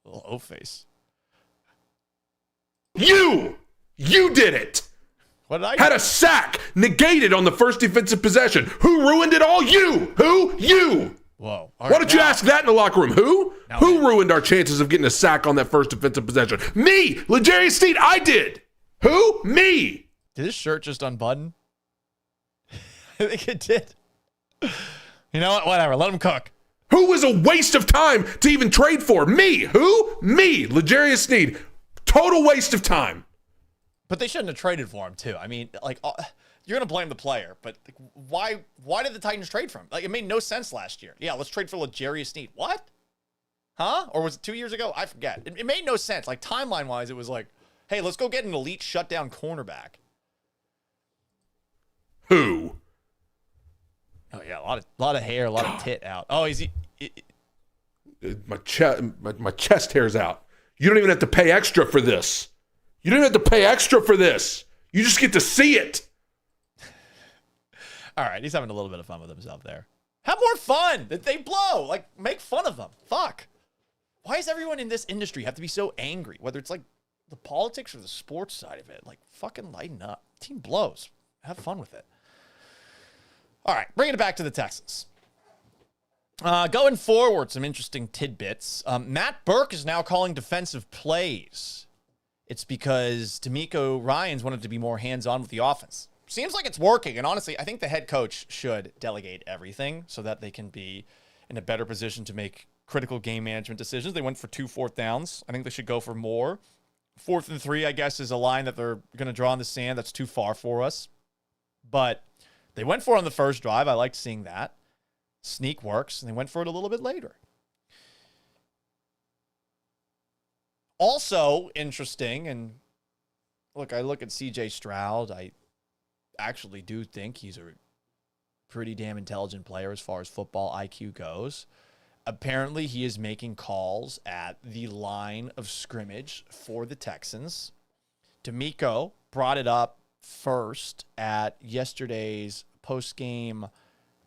little O face. You did it.
What did I do? Had a sack negated on the first defensive possession. Who ruined it all? You. Who? You.
Whoa.
Why don't you ask that in the locker room? Who? Who ruined our chances of getting a sack on that first defensive possession? Me. L'Jarius Sneed. I did. Who? Me.
Did his shirt just unbutton? I think it did. You know what? Whatever. Let him cook.
Who was a waste of time to even trade for? Me. Who? Me. L'Jarius Sneed. Total waste of time.
But they shouldn't have traded for him, too. I mean, like, you're going to blame the player, but like, why did the Titans trade for him? Like, it made no sense last year. Yeah, let's trade for L'Jarius Sneed. What? Huh? Or was it 2 years ago? I forget. It made no sense. Like, timeline-wise, it was like, hey, let's go get an elite shutdown cornerback.
Who?
Oh, yeah, a lot of hair, a lot of tit out. Oh, is he...
My chest hair's out. You don't even have to pay extra for this. You don't have to pay extra for this. You just get to see it.
All right, he's having a little bit of fun with himself there. Have more fun. That they blow. Like, make fun of them. Fuck. Why does everyone in this industry have to be so angry? Whether it's like the politics or the sports side of it. Like, fucking lighten up. Team blows. Have fun with it. All right, bringing it back to the Texans. Going forward, some interesting tidbits. Matt Burke is now calling defensive plays. It's because Demeco Ryans wanted to be more hands-on with the offense. Seems like it's working, and honestly, I think the head coach should delegate everything so that they can be in a better position to make critical game management decisions. They went for 2 4th downs. I think they should go for more. 4th and 3, I guess, is a line that they're going to draw in the sand. That's too far for us. But they went for it on the first drive. I liked seeing that. Sneak works, and they went for it a little bit later. Also interesting, and look, I look at C.J. Stroud. I actually do think he's a pretty damn intelligent player as far as football IQ goes. Apparently, he is making calls at the line of scrimmage for the Texans. Demeco brought it up first at yesterday's post-game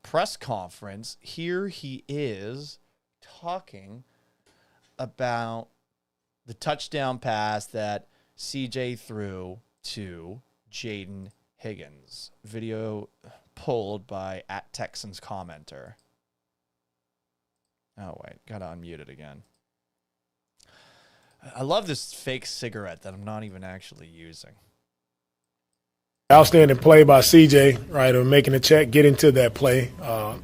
press conference. Here he is talking about the touchdown pass that CJ threw to Jaden Higgins. Video pulled by @Texans commenter. Oh, wait. Got to unmute it again. I love this fake cigarette that I'm not even actually using.
Outstanding play by CJ, right, of making a check, get into that play.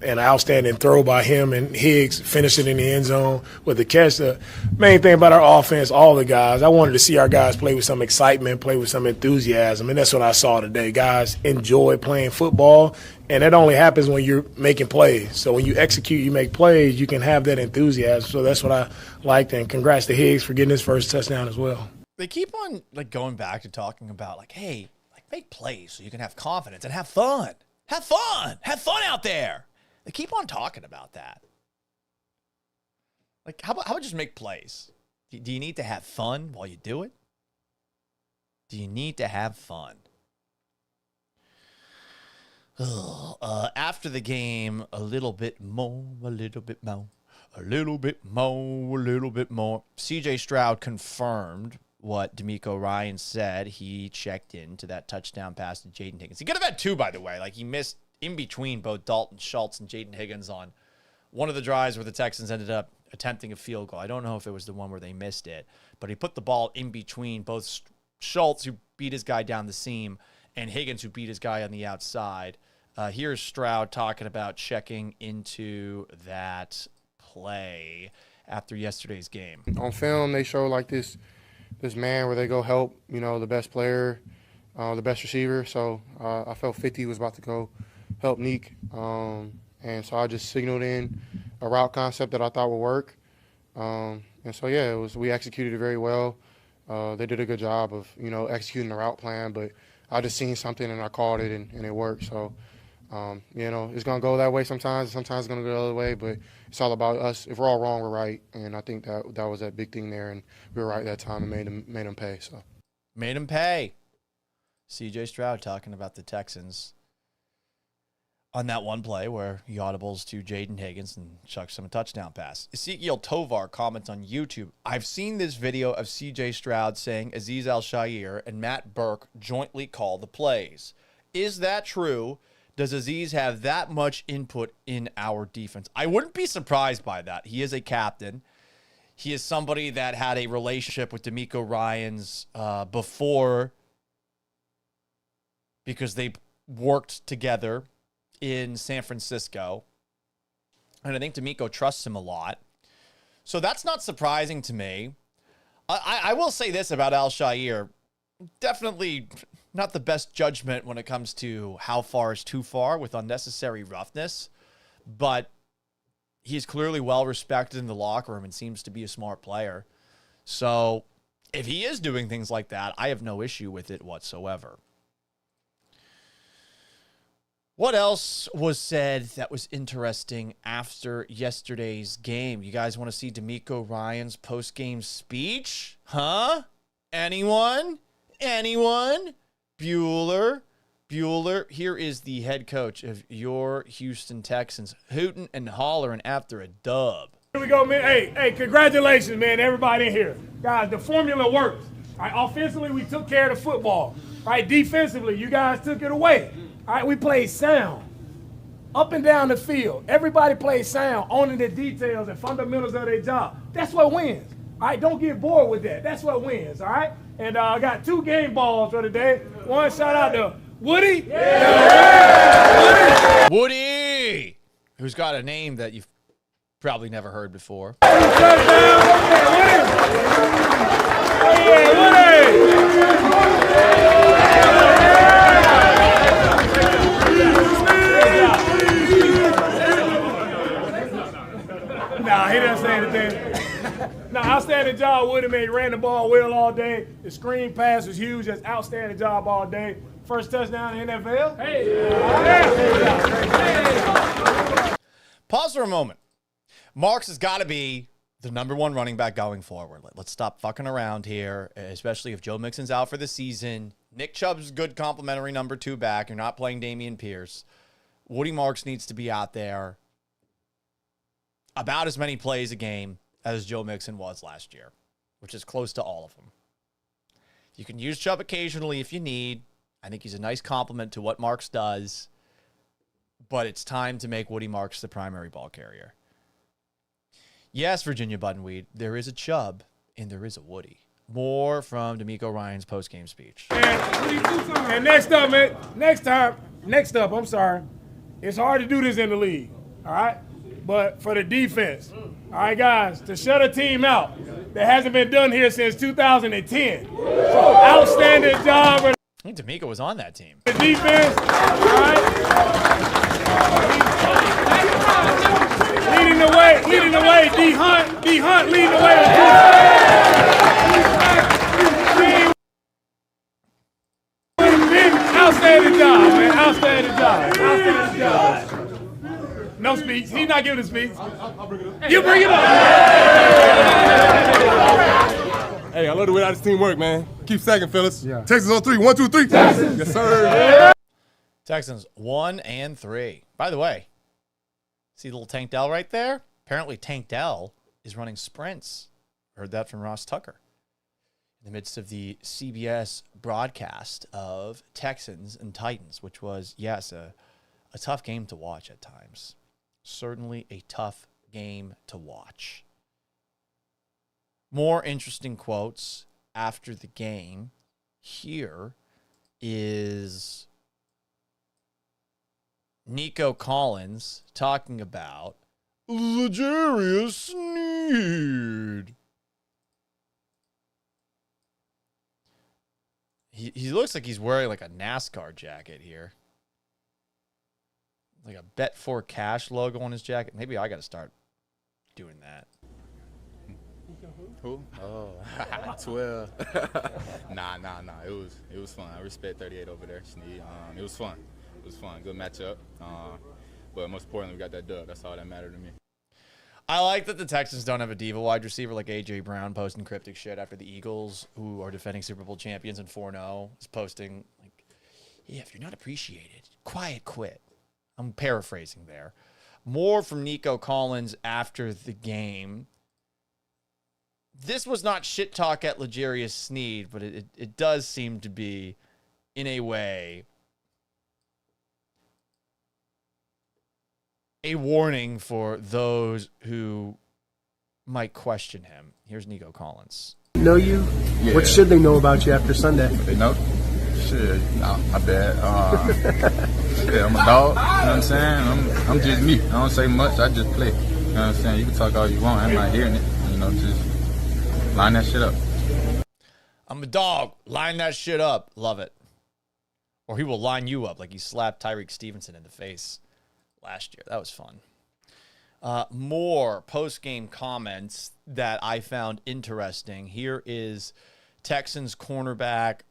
An outstanding throw by him and Higgs, finishing in the end zone with the catch. The main thing about our offense, all the guys, I wanted to see our guys play with some excitement, play with some enthusiasm, and that's what I saw today. Guys enjoy playing football, and that only happens when you're making plays. So when you execute, you make plays, you can have that enthusiasm. So that's what I liked, and congrats to Higgs for getting his first touchdown as well.
They keep on going back to talking about hey, make plays so you can have confidence and have fun. Have fun. Have fun out there. They keep on talking about that. How about just make plays? Do you need to have fun while you do it? Do you need to have fun? After the game, a little bit more. CJ Stroud confirmed what Demeco Ryans said. He checked into that touchdown pass to Jaden Higgins. He could have had two, by the way. He missed in between both Dalton Schultz and Jaden Higgins on one of the drives where the Texans ended up attempting a field goal. I don't know if it was the one where they missed it, but he put the ball in between both Schultz, who beat his guy down the seam, and Higgins, who beat his guy on the outside. Here's Stroud talking about checking into that play after yesterday's game.
On film, they show this man where they go help, the best player, the best receiver. So I felt 50 was about to go help Neek. And so I just signaled in a route concept that I thought would work. And so, we executed it very well. They did a good job of, executing the route plan, but I just seen something and I called it and it worked. So, it's going to go that way sometimes. Sometimes it's going to go the other way, but it's all about us. If we're all wrong, we're right. And I think that was that big thing there, and we were right that time and made them pay. So
made them pay. CJ Stroud talking about the Texans on that one play where he audibles to Jaden Higgins and chucks him a touchdown pass. Ezekiel Tovar comments on YouTube, I've seen this video of CJ Stroud saying Azeez Al-Shaair and Matt Burke jointly call the plays. Is that true? Does Azeez have that much input in our defense? I wouldn't be surprised by that. He is a captain. He is somebody that had a relationship with Demeco Ryans before, because they worked together in San Francisco. And I think Demeco trusts him a lot. So that's not surprising to me. I will say this about Al-Shaair. Definitely not the best judgment when it comes to how far is too far with unnecessary roughness, but he's clearly well respected in the locker room and seems to be a smart player. So if he is doing things like that, I have no issue with it whatsoever. What else was said that was interesting after yesterday's game? You guys want to see Demeco Ryans' post-game speech? Huh? Anyone? Bueller. Here is the head coach of your Houston Texans, hooting and hollering after a dub.
Here we go, man. Hey, congratulations, man, everybody in here. Guys, the formula works. All right, offensively, we took care of the football. All right, defensively, you guys took it away. All right, we played sound. Up and down the field. Everybody plays sound, owning the details and fundamentals of their job. That's what wins. All right, don't get bored with that. That's what wins, all right? And I got 2 game balls for today. One shout out to Woody.
Yeah. Woody, who's got a name that you've probably never heard before.
Nah, he didn't say anything. No, outstanding job. Woody made, ran the ball well all day. The screen pass was huge. Just outstanding job all day. First touchdown in the NFL. Hey.
Pause for a moment. Marks has got to be the #1 running back going forward. Let's stop fucking around here, especially if Joe Mixon's out for the season. Nick Chubb's good complimentary #2 back. You're not playing Dameon Pierce. Woody Marks needs to be out there about as many plays a game as Joe Mixon was last year, which is close to all of them. You can use Chubb occasionally if you need. I think he's a nice compliment to what Marks does, but it's time to make Woody Marks the primary ball carrier. Yes, Virginia Buttonweed, there is a Chubb and there is a Woody. More from Demeco Ryans' post-game speech.
And next up, man, next up, I'm sorry. It's hard to do this in the league, all right? But for the defense, all right, guys, to shut a team out that hasn't been done here since 2010. So outstanding job.
I think Demeco was on that team.
The defense, all right? Leading the way, D. Hunt leading the way. Outstanding job, man. Outstanding job. No speech. He's not giving a speech. You bring it up.
Hey, I love the way this team work, man. Keep sacking, fellas.
Yeah. Texans on 3. 1, 2, 3.
Texans. Yes, sir.
Texans 1 and 3. By the way, see the little Tank Dell right there? Apparently Tank Dell is running sprints. Heard that from Ross Tucker. In the midst of the CBS broadcast of Texans and Titans, which was, yes, a tough game to watch at times. Certainly a tough game to watch. More interesting quotes after the game. Here is Nico Collins talking about L'Jarius Sneed. He looks like he's wearing like a NASCAR jacket here. Like a Bet4Cash logo on his jacket. Maybe I got to start doing that.
Who? Oh, 12. Nah. It was fun. I respect 38 over there, Sneed. It was fun. Good matchup. But most importantly, we got that dub. That's all that mattered to me.
I like that the Texans don't have a diva wide receiver like A.J. Brown posting cryptic shit after the Eagles, who are defending Super Bowl champions and 4-0, is posting, like, yeah, if you're not appreciated, quiet quit. I'm paraphrasing there. More from Nico Collins after the game. This was not shit talk at L'Jarius Sneed, but it does seem to be, in a way, a warning for those who might question him. Here's Nico Collins.
Know you? Yeah. What should they know about you after Sunday?
They know? Shit, no, my bad. Yeah, I'm a dog. You know what I'm saying? I'm just me. I don't say much. I just play. You know what I'm saying? You can talk all you want. I'm not hearing it. You know, just line that shit up.
I'm a dog. Line that shit up. Love it. Or he will line you up like he slapped Tyreek Stevenson in the face last year. That was fun. More post-game comments that I found interesting. Here is Texans cornerback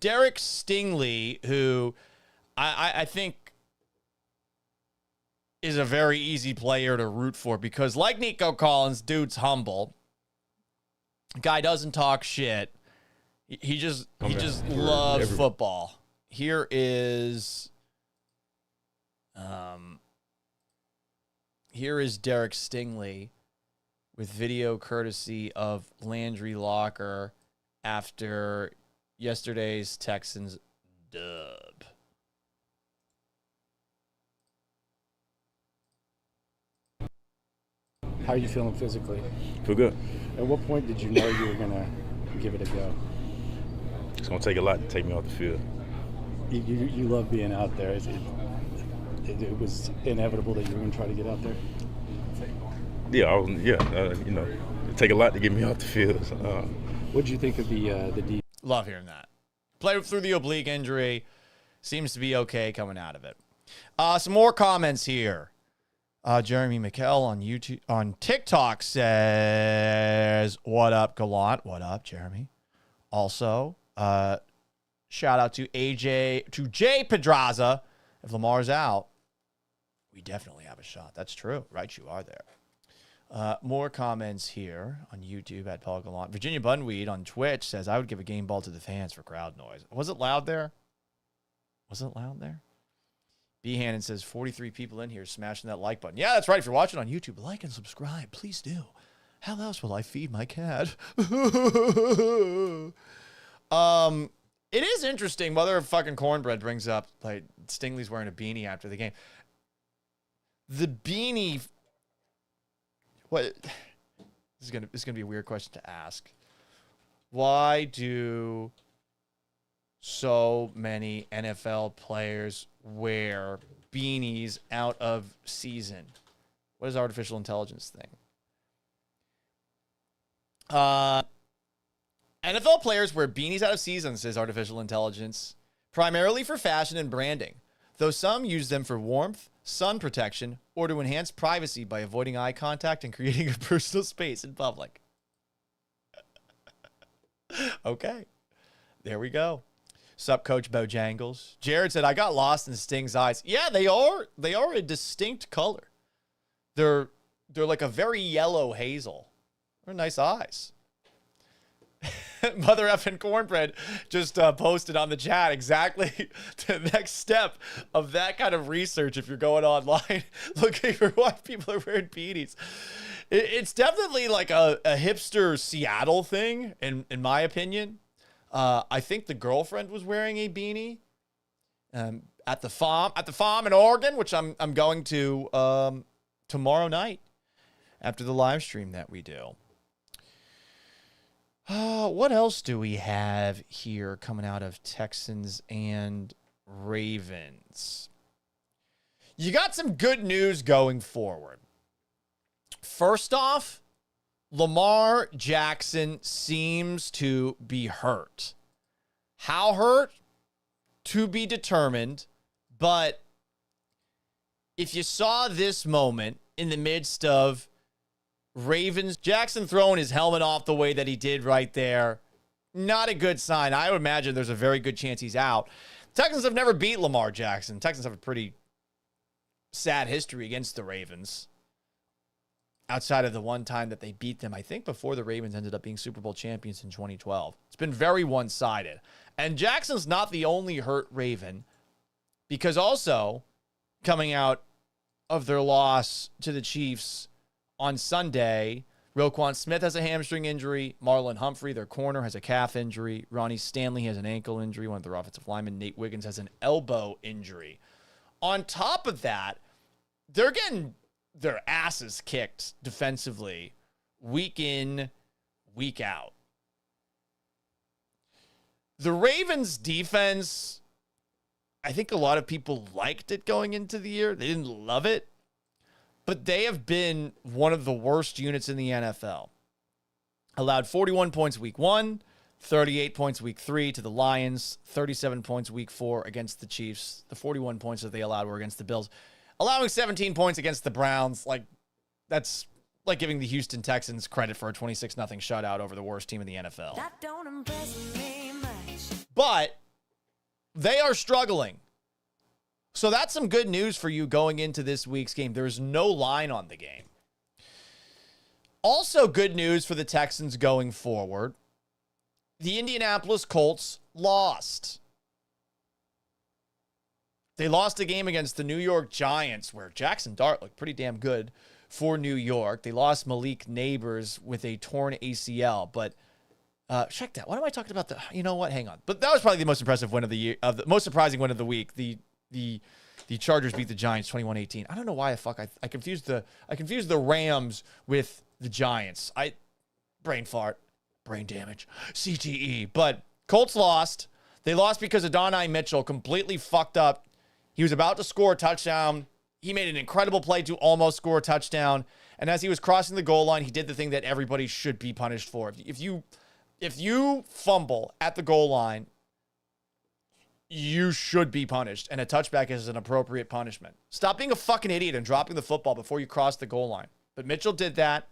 Derek Stingley, who I think is a very easy player to root for because, like Nico Collins, dude's humble. Guy doesn't talk shit. He just loves football. Here is Derek Stingley with video courtesy of Landry Locker after yesterday's Texans dub.
How are you feeling physically?
Feel good.
At what point did you know you were going to give it a go?
It's going to take a lot to take me off the field.
You love being out there. It was inevitable that you were going to try to get out there?
Yeah, it'd take a lot to get me off the field.
What did you think of the D?
Love hearing that. Played through the oblique injury. Seems to be okay coming out of it. Some more comments here. Jeremy McKell on YouTube, on TikTok says, "What up, Gallant? What up, Jeremy?" Also, shout out to Jay Pedraza. If Lamar's out, we definitely have a shot. That's true. Right, you are there. More comments here on YouTube at Paul Gallant. Virginia Bunweed on Twitch says, "I would give a game ball to the fans for crowd noise." Was it loud there? B. Hannon says, 43 people in here smashing that like button. Yeah, that's right. If you're watching on YouTube, like and subscribe. Please do. How else will I feed my cat? It is interesting. Mother of fucking cornbread brings up like Stingley's wearing a beanie after the game. The beanie. What? This is gonna be a weird question to ask. Why do so many NFL players wear beanies out of season? What is artificial intelligence thing? NFL players wear beanies out of season, says artificial intelligence, primarily for fashion and branding, though some use them for warmth, sun protection, or to enhance privacy by avoiding eye contact and creating a personal space in public. Okay, there we go. Sup, Coach Bojangles. Jared said, I got lost in Sting's eyes. Yeah, they are a distinct color. They're like a very yellow hazel. They're nice eyes. Mother effing cornbread just posted on the chat exactly the next step of that kind of research. If you're going online looking for why people are wearing beanies, it's definitely like a hipster Seattle thing, in my opinion. I think the girlfriend was wearing a beanie at the farm in Oregon, which I'm going to tomorrow night after the live stream that we do. What else do we have here coming out of Texans and Ravens? You got some good news going forward. First off, Lamar Jackson seems to be hurt. How hurt? To be determined. But if you saw this moment in the midst of Ravens, Jackson throwing his helmet off the way that he did right there, not a good sign. I would imagine there's a very good chance he's out. Texans have never beat Lamar Jackson. Texans have a pretty sad history against the Ravens. Outside of the one time that they beat them, I think before the Ravens ended up being Super Bowl champions in 2012. It's been very one-sided. And Jackson's not the only hurt Raven, because also coming out of their loss to the Chiefs on Sunday, Roquan Smith has a hamstring injury. Marlon Humphrey, their corner, has a calf injury. Ronnie Stanley has an ankle injury. One of their offensive linemen, Nate Wiggins, has an elbow injury. On top of that, they're getting their asses kicked defensively week in, week out. The Ravens defense, I think a lot of people liked it going into the year. They didn't love it, but they have been one of the worst units in the NFL. Allowed 41 points week 1, 38 points week 3 to the Lions, 37 points week 4 against the Chiefs. The 41 points that they allowed were against the Bills. Allowing 17 points against the Browns, that's like giving the Houston Texans credit for a 26-0 shutout over the worst team in the NFL.
That don't impress me much.
But they are struggling. So that's some good news for you going into this week's game. There's no line on the game. Also good news for the Texans going forward. The Indianapolis Colts lost. They lost a game against the New York Giants where Jackson Dart looked pretty damn good for New York. They lost Malik Neighbors with a torn ACL, but check that. Why am I talking about the? You know what? Hang on. But that was probably the most impressive win of the year, the most surprising win of the week. The Chargers beat the Giants 21-18. I don't know why I confused the Rams with the Giants. Brain fart, brain damage, CTE. But Colts lost. They lost because Adonai Mitchell completely fucked up. He was about to score a touchdown. He made an incredible play to almost score a touchdown. And as he was crossing the goal line, he did the thing that everybody should be punished for. If you fumble at the goal line, you should be punished. And a touchback is an appropriate punishment. Stop being a fucking idiot and dropping the football before you cross the goal line. But Mitchell did that.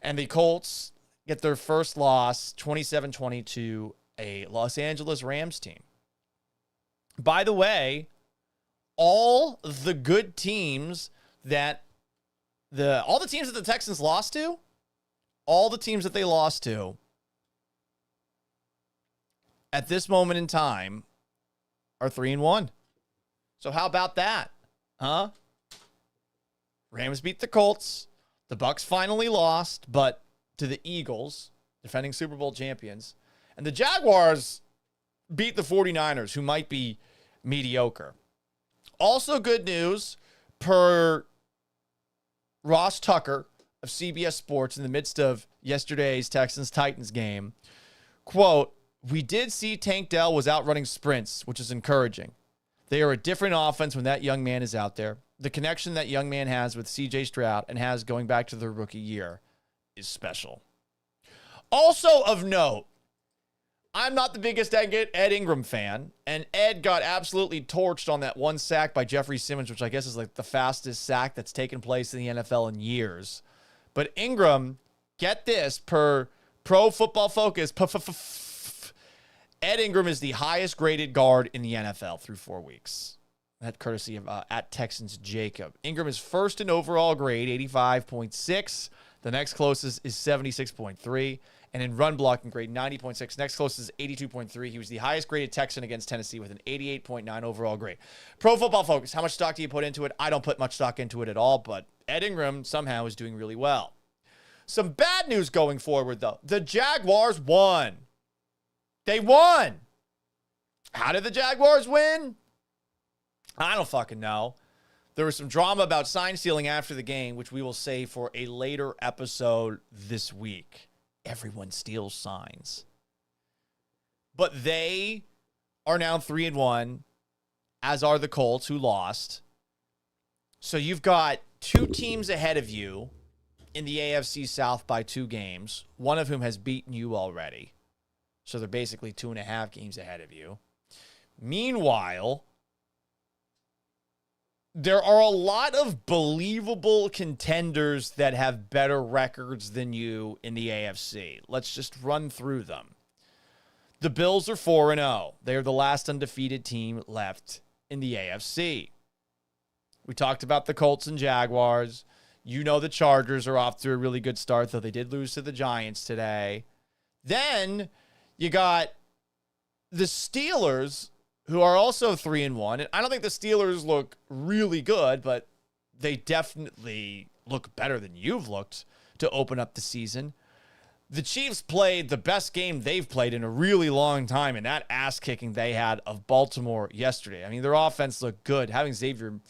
And the Colts get their first loss, 27-20 to a Los Angeles Rams team. By the way, all the good teams that the Texans lost to, all the teams that they lost to at this moment in time are 3-1. So how about that? Huh? Rams beat the Colts. The Bucs finally lost, but to the Eagles, defending Super Bowl champions. And the Jaguars beat the 49ers, who might be mediocre. Also good news, per Ross Tucker of CBS Sports in the midst of yesterday's Texans-Titans game, quote, "We did see Tank Dell was out running sprints, which is encouraging. They are a different offense when that young man is out there. The connection that young man has with CJ Stroud and has going back to their rookie year is special." Also of note, I'm not the biggest Ed Ingram fan, and Ed got absolutely torched on that one sack by Jeffrey Simmons, which I guess is like the fastest sack that's taken place in the NFL in years. But Ingram, get this, per Pro Football Focus, Ed Ingram is the highest graded guard in the NFL through 4 weeks. That courtesy of at Texans Jacob. Ingram is first in overall grade, 85.6. The next closest is 76.3. And in run blocking grade, 90.6. Next closest is 82.3. He was the highest graded Texan against Tennessee with an 88.9 overall grade. Pro Football Focus, how much stock do you put into it? I don't put much stock into it at all, but Ed Ingram somehow is doing really well. Some bad news going forward, though. The Jaguars won. They won. How did the Jaguars win? I don't fucking know. There was some drama about sign stealing after the game, which we will save for a later episode this week. Everyone steals signs. But they are now 3-1, as are the Colts, who lost. So you've got two teams ahead of you in the AFC South by 2 games, one of whom has beaten you already. So they're basically 2.5 games ahead of you. Meanwhile, there are a lot of believable contenders that have better records than you in the AFC. Let's just run through them. The Bills are 4-0. They are the last undefeated team left in the AFC. We talked about the Colts and Jaguars. You know the Chargers are off to a really good start, though they did lose to the Giants today. Then you got the Steelers, who are also 3-1. And I don't think the Steelers look really good, but they definitely look better than you've looked to open up the season. The Chiefs played the best game they've played in a really long time in that ass-kicking they had of Baltimore yesterday. I mean, their offense looked good. Having Xavier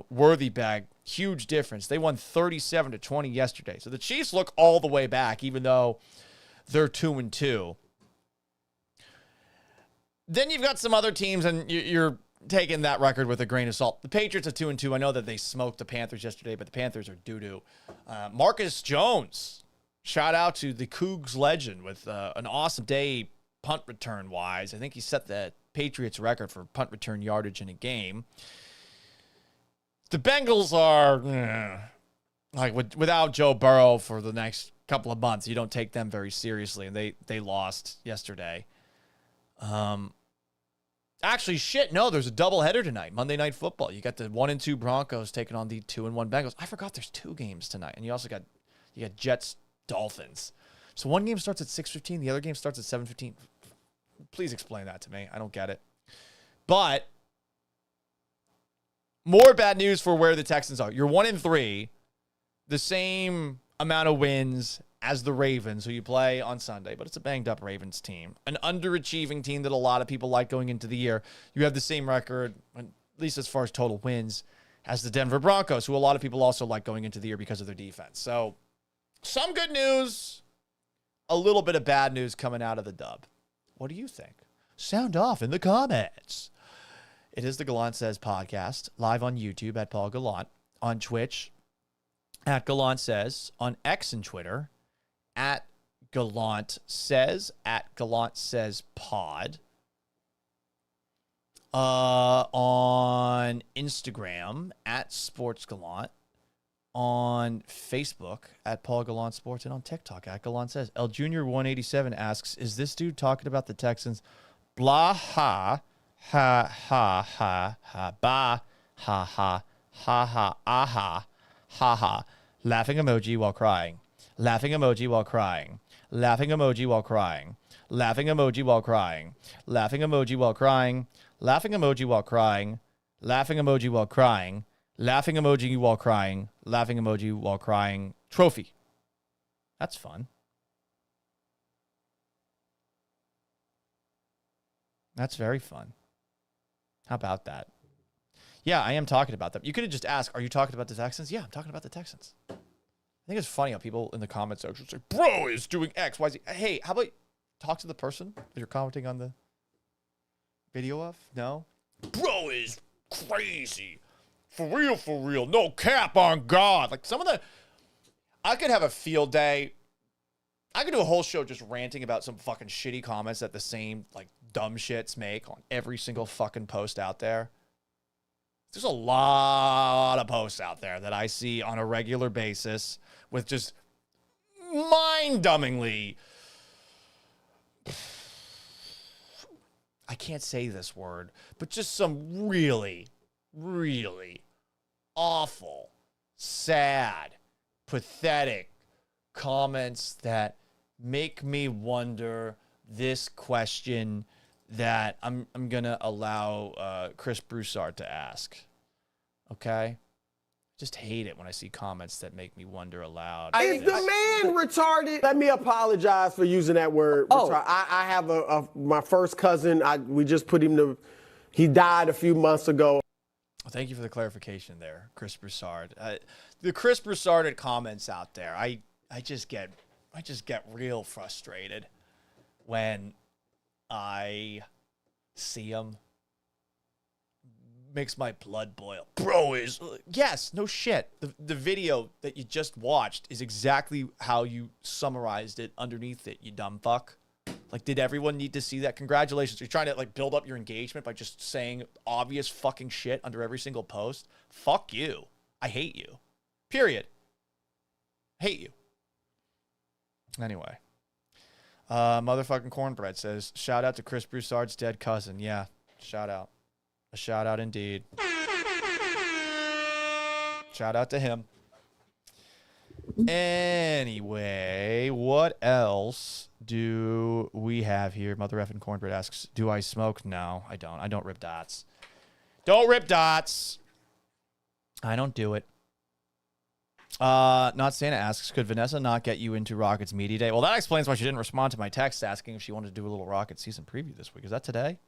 Worthy back, huge difference. They won 37-20 yesterday. So the Chiefs look all the way back, even though they're 2-2. Then you've got some other teams, and you're taking that record with a grain of salt. The Patriots are 2-2. I know that they smoked the Panthers yesterday, but the Panthers are doo-doo. Marcus Jones, shout out to the Cougs legend with an awesome day punt return-wise. I think he set the Patriots record for punt return yardage in a game. The Bengals are, without Joe Burrow for the next couple of months, you don't take them very seriously, and they lost yesterday. Actually, no, there's a doubleheader tonight, Monday Night Football. You got the 1-2 Broncos taking on the 2-1 Bengals. I forgot there's 2 games tonight, and you got Jets Dolphins. So one game starts at 6:15, the other game starts at 7:15. Please explain that to me. I don't get it. But more bad news for where the Texans are. You're 1-3, the same amount of wins as the Ravens, who you play on Sunday, but it's a banged-up Ravens team. An underachieving team that a lot of people like going into the year. You have the same record, at least as far as total wins, as the Denver Broncos, who a lot of people also like going into the year because of their defense. So, some good news, a little bit of bad news coming out of the dub. What do you think? Sound off in the comments. It is the Gallant Says podcast, live on YouTube at Paul Gallant, on Twitch at Gallant Says, on X and Twitter at Gallant Says, at Gallant Says Pod, on Instagram at Sports Gallant, on Facebook at Paul Gallant Sports, and on TikTok at Gallant Says. El Junior 187 asks, is this dude talking about the Texans? Blah ha ha ha ha ha ba ha ha ha ha aha ha ha. Laughing emoji while crying. Laughing emoji while crying. Laughing emoji while crying. Laughing emoji while crying. Laughing emoji while crying. Laughing emoji while crying. Laughing emoji while crying. Laughing emoji while crying. Laughing emoji while crying. Trophy. That's fun. That's very fun. How about that? Yeah, I am talking about them. You could have just asked, are you talking about the Texans? Yeah, I'm talking about the Texans. I think it's funny how people in the comment section say, bro is doing X, Y, Z. Hey, how about talk to the person that you're commenting on the video of? No? Bro is crazy. For real. No cap on God. Like some of the... I could have a field day. I could do a whole show just ranting about some fucking shitty comments that the same, like, dumb shits make on every single fucking post out there. There's a lot of posts out there that I see on a regular basis with just mind-dumbingly... I can't say this word, but just some really, really awful, sad, pathetic comments that make me wonder this question that I'm going to allow Chris Broussard to ask. Okay? Just hate it when I see comments that make me wonder aloud.
Is the man retarded? Let me apologize for using that word. Oh. I have my first cousin. We just put him to... He died a few months ago.
Well, thank you for the clarification there, Chris Broussard. The Chris Broussarded comments out there, I just get real frustrated when I see them. Makes my blood boil. Bro is... Yes, no shit. The video that you just watched is exactly how you summarized it underneath it, you dumb fuck. Like, did everyone need to see that? Congratulations. You're trying to, like, build up your engagement by just saying obvious fucking shit under every single post? Fuck you. I hate you. Period. Hate you. Anyway. Motherfucking Cornbread says, shout out to Chris Broussard's dead cousin. Yeah, shout out. A shout out indeed. Shout out to him. Anyway, what else do we have here? Mother effing Cornbread asks, do I smoke? No, I don't. I don't rip dots. Don't rip dots. I don't do it. Not Santa asks, could Vanessa not get you into Rockets Media Day? Well, that explains why she didn't respond to my text asking if she wanted to do a little Rocket season preview this week. Is that today?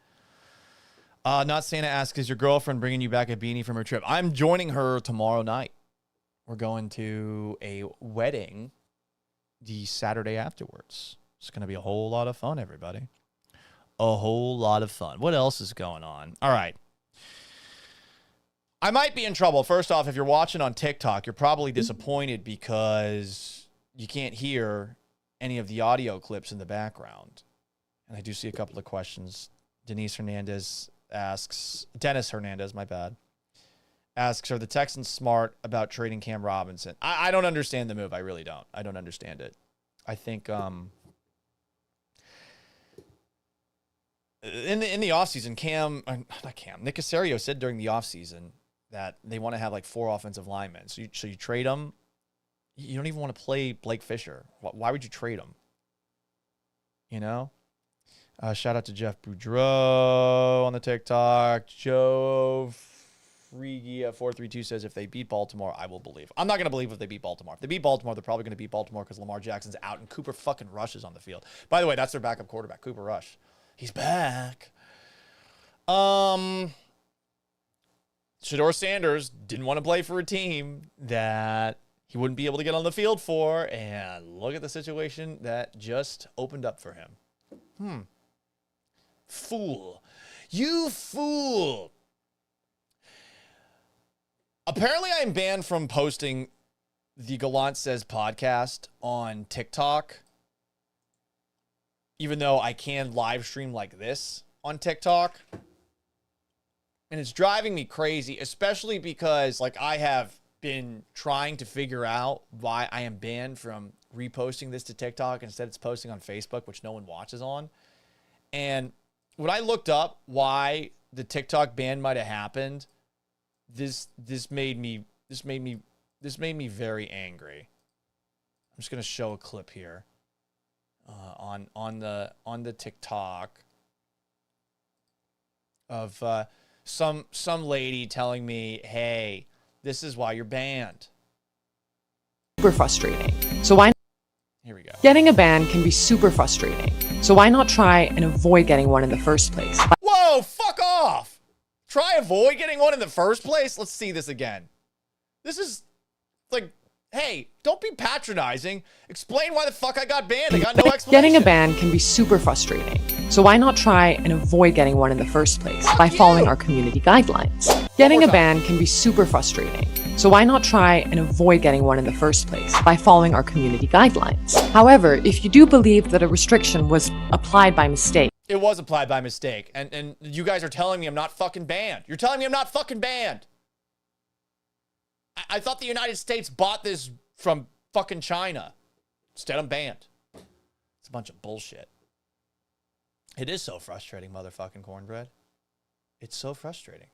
Not Santa asks, is your girlfriend bringing you back a beanie from her trip? I'm joining her tomorrow night. We're going to a wedding the Saturday afterwards. It's going to be a whole lot of fun, everybody. A whole lot of fun. What else is going on? All right. I might be in trouble. First off, if you're watching on TikTok, you're probably disappointed because you can't hear any of the audio clips in the background. And I do see a couple of questions. Dennis Hernandez asks, my bad, asks, are the Texans smart about trading Cam Robinson? I don't understand the move. I really don't. I don't understand it. I think in the offseason, Nick Caserio said during the offseason that they want to have like 4 offensive linemen. So you trade them. You don't even want to play Blake Fisher. Why would you trade him? You know? Shout out to Jeff Boudreau on the TikTok. Joe Freegia 432 says, if they beat Baltimore, I will believe. I'm not going to believe if they beat Baltimore. If they beat Baltimore, they're probably going to beat Baltimore because Lamar Jackson's out and Cooper fucking Rush is on the field. By the way, that's their backup quarterback, Cooper Rush. He's back. Shedeur Sanders didn't want to play for a team that he wouldn't be able to get on the field for, and look at the situation that just opened up for him. Fool. You fool. Apparently, I'm banned from posting the Gallant Says podcast on TikTok, even though I can live stream like this on TikTok. And it's driving me crazy, especially because, like, I have been trying to figure out why I am banned from reposting this to TikTok. Instead, it's posting on Facebook, which no one watches on. And when I looked up why the TikTok ban might have happened, this made me very angry. I'm just gonna show a clip here on the TikTok of some lady telling me, hey, this is why you're banned.
super frustrating. So why?
Here we go.
Getting a ban can be super frustrating. So why not try and avoid getting one in the first place?
Whoa, fuck off. Try avoid getting one in the first place? Let's see this again. This is like, hey, don't be patronizing. Explain why the fuck I got banned. I got no explanation.
Getting a ban can be super frustrating. So why not try and avoid getting one in the first place by following our community guidelines? Getting a ban can be super frustrating. So why not try and avoid getting one in the first place by following our community guidelines? However, if you do believe that a restriction was applied by mistake,
It was applied by mistake. And you guys are telling me I'm not fucking banned. You're telling me I'm not fucking banned. I thought the United States bought this from fucking China. Instead, I'm banned. It's a bunch of bullshit. It is so frustrating, motherfucking cornbread. It's so frustrating.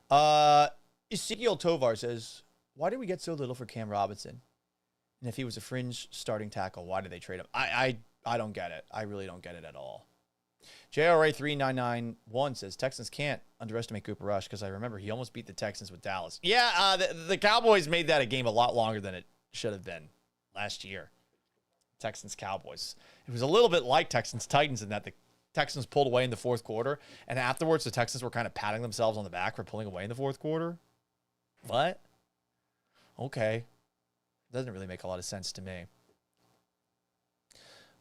Ezekiel Tovar says, why did we get so little for Cam Robinson? And if he was a fringe starting tackle, why did they trade him? I don't get it. I really don't get it at all. JRA3991 says, Texans can't underestimate Cooper Rush because I remember he almost beat the Texans with Dallas. Yeah, the Cowboys made that a game a lot longer than it should have been last year. Texans-Cowboys. It was a little bit like Texans-Titans in that the Texans pulled away in the fourth quarter, and afterwards the Texans were kind of patting themselves on the back for pulling away in the fourth quarter. What? Okay. Doesn't really make a lot of sense to me.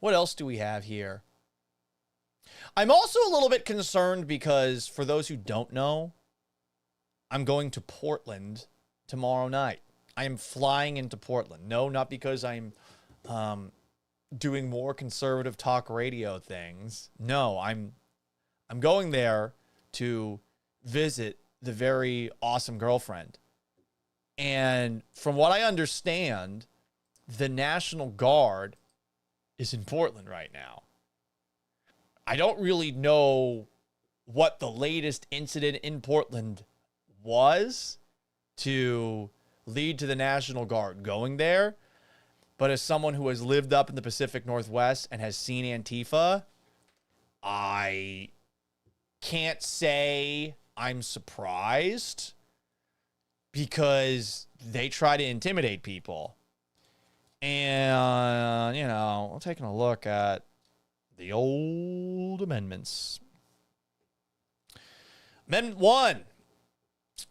What else do we have here? I'm also a little bit concerned because, for those who don't know, I'm going to Portland tomorrow night. I am flying into Portland. No, not because I'm doing more conservative talk radio things. No, I'm going there to visit the very awesome girlfriend. And from what I understand, the National Guard is in Portland right now. I don't really know what the latest incident in Portland was to lead to the National Guard going there. But as someone who has lived up in the Pacific Northwest and has seen Antifa, I can't say I'm surprised because they try to intimidate people. And, you know, I'm taking a look at the old amendments. Amendment 1.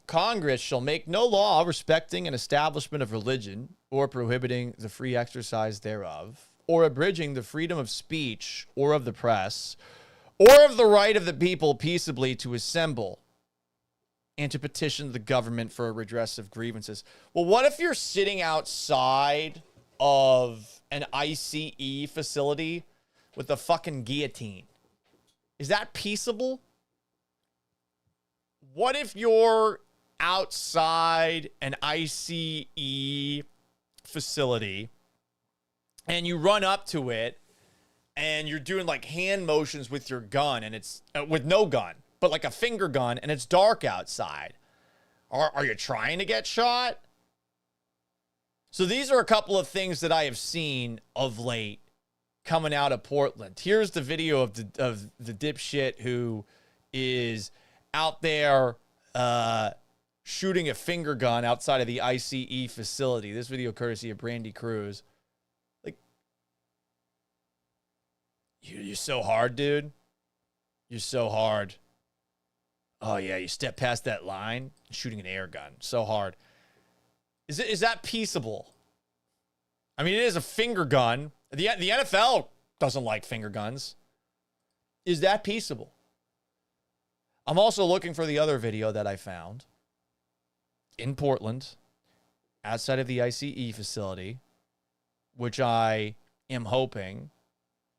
Congress shall make no law respecting an establishment of religion or prohibiting the free exercise thereof, or abridging the freedom of speech or of the press, or of the right of the people peaceably to assemble and to petition the government for a redress of grievances. Well, what if you're sitting outside of an ICE facility with a fucking guillotine? Is that peaceable? What if you're outside an ICE facility and you run up to it and you're doing like hand motions with your gun, and it's with no gun, but like a finger gun, and it's dark outside? Are you trying to get shot? So these are a couple of things that I have seen of late coming out of Portland. Here's the video of the dipshit who is out there shooting a finger gun outside of the ICE facility. This video courtesy of Brandy Cruz. Like, you're so hard, dude. You're so hard. Oh yeah, you step past that line, shooting an air gun. So hard. Is that peaceable? I mean, it is a finger gun. The NFL doesn't like finger guns. Is that peaceable? I'm also looking for the other video that I found in Portland, outside of the ICE facility, which I am hoping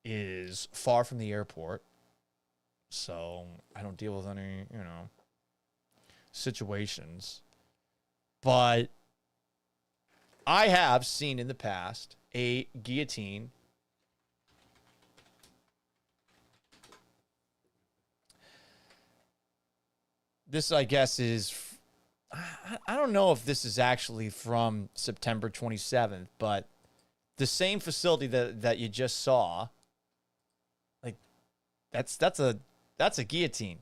is far from the airport, so I don't deal with any, situations. But I have seen in the past a guillotine this, I guess, is, I don't know if this is actually from September 27th, but the same facility that you just saw, like, that's a guillotine.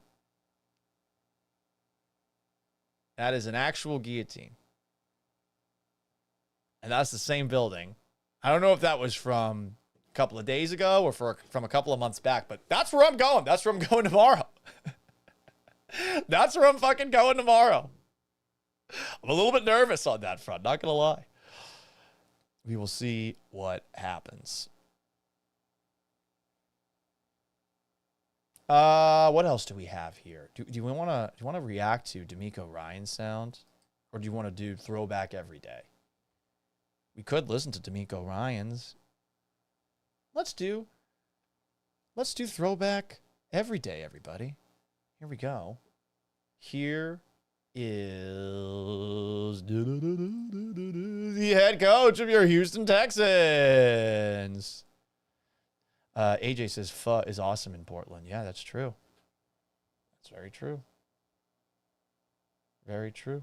That is an actual guillotine. And that's the same building. I don't know if that was from a couple of days ago or from a couple of months back, but that's where I'm going. That's where I'm going tomorrow. That's where I'm fucking going tomorrow. I'm a little bit nervous on that front, not going to lie. We will see what happens. What else do we have here? Do you want to react to Demeco Ryans sound, or do you want to do throwback every day? We could listen to Demeco Ryans. Let's do throwback every day, everybody. Here we go. Here is the head coach of your Houston Texans. AJ says pho is awesome in Portland. Yeah, that's true. That's very true. Very true.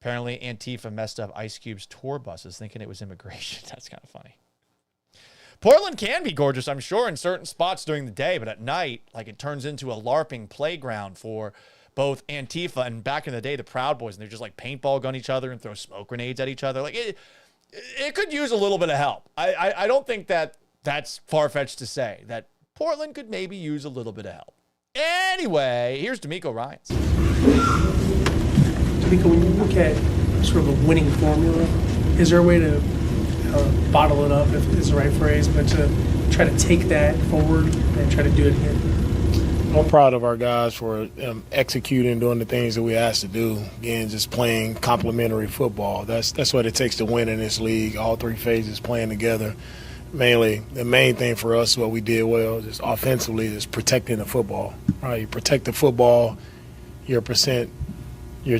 Apparently, Antifa messed up Ice Cube's tour buses, thinking it was immigration. That's kind of funny. Portland can be gorgeous, I'm sure, in certain spots during the day, but at night, like, it turns into a LARPing playground for both Antifa and back in the day, the Proud Boys, and they're just like paintball gun each other and throw smoke grenades at each other. Like, it could use a little bit of help. I don't think that's far-fetched to say that Portland could maybe use a little bit of help. Anyway, here's Demeco Ryans.
Demeco, when you look at sort of a winning formula, is there a way to bottle it up, if is the right phrase, but to try to take that forward and try to do it again?
I'm proud of our guys for executing, doing the things that we asked to do. Again, just playing complementary football. That's what it takes to win in this league. All three phases playing together. Mainly, the main thing for us, what we did well, just offensively, is protecting the football. Right, you protect the football, your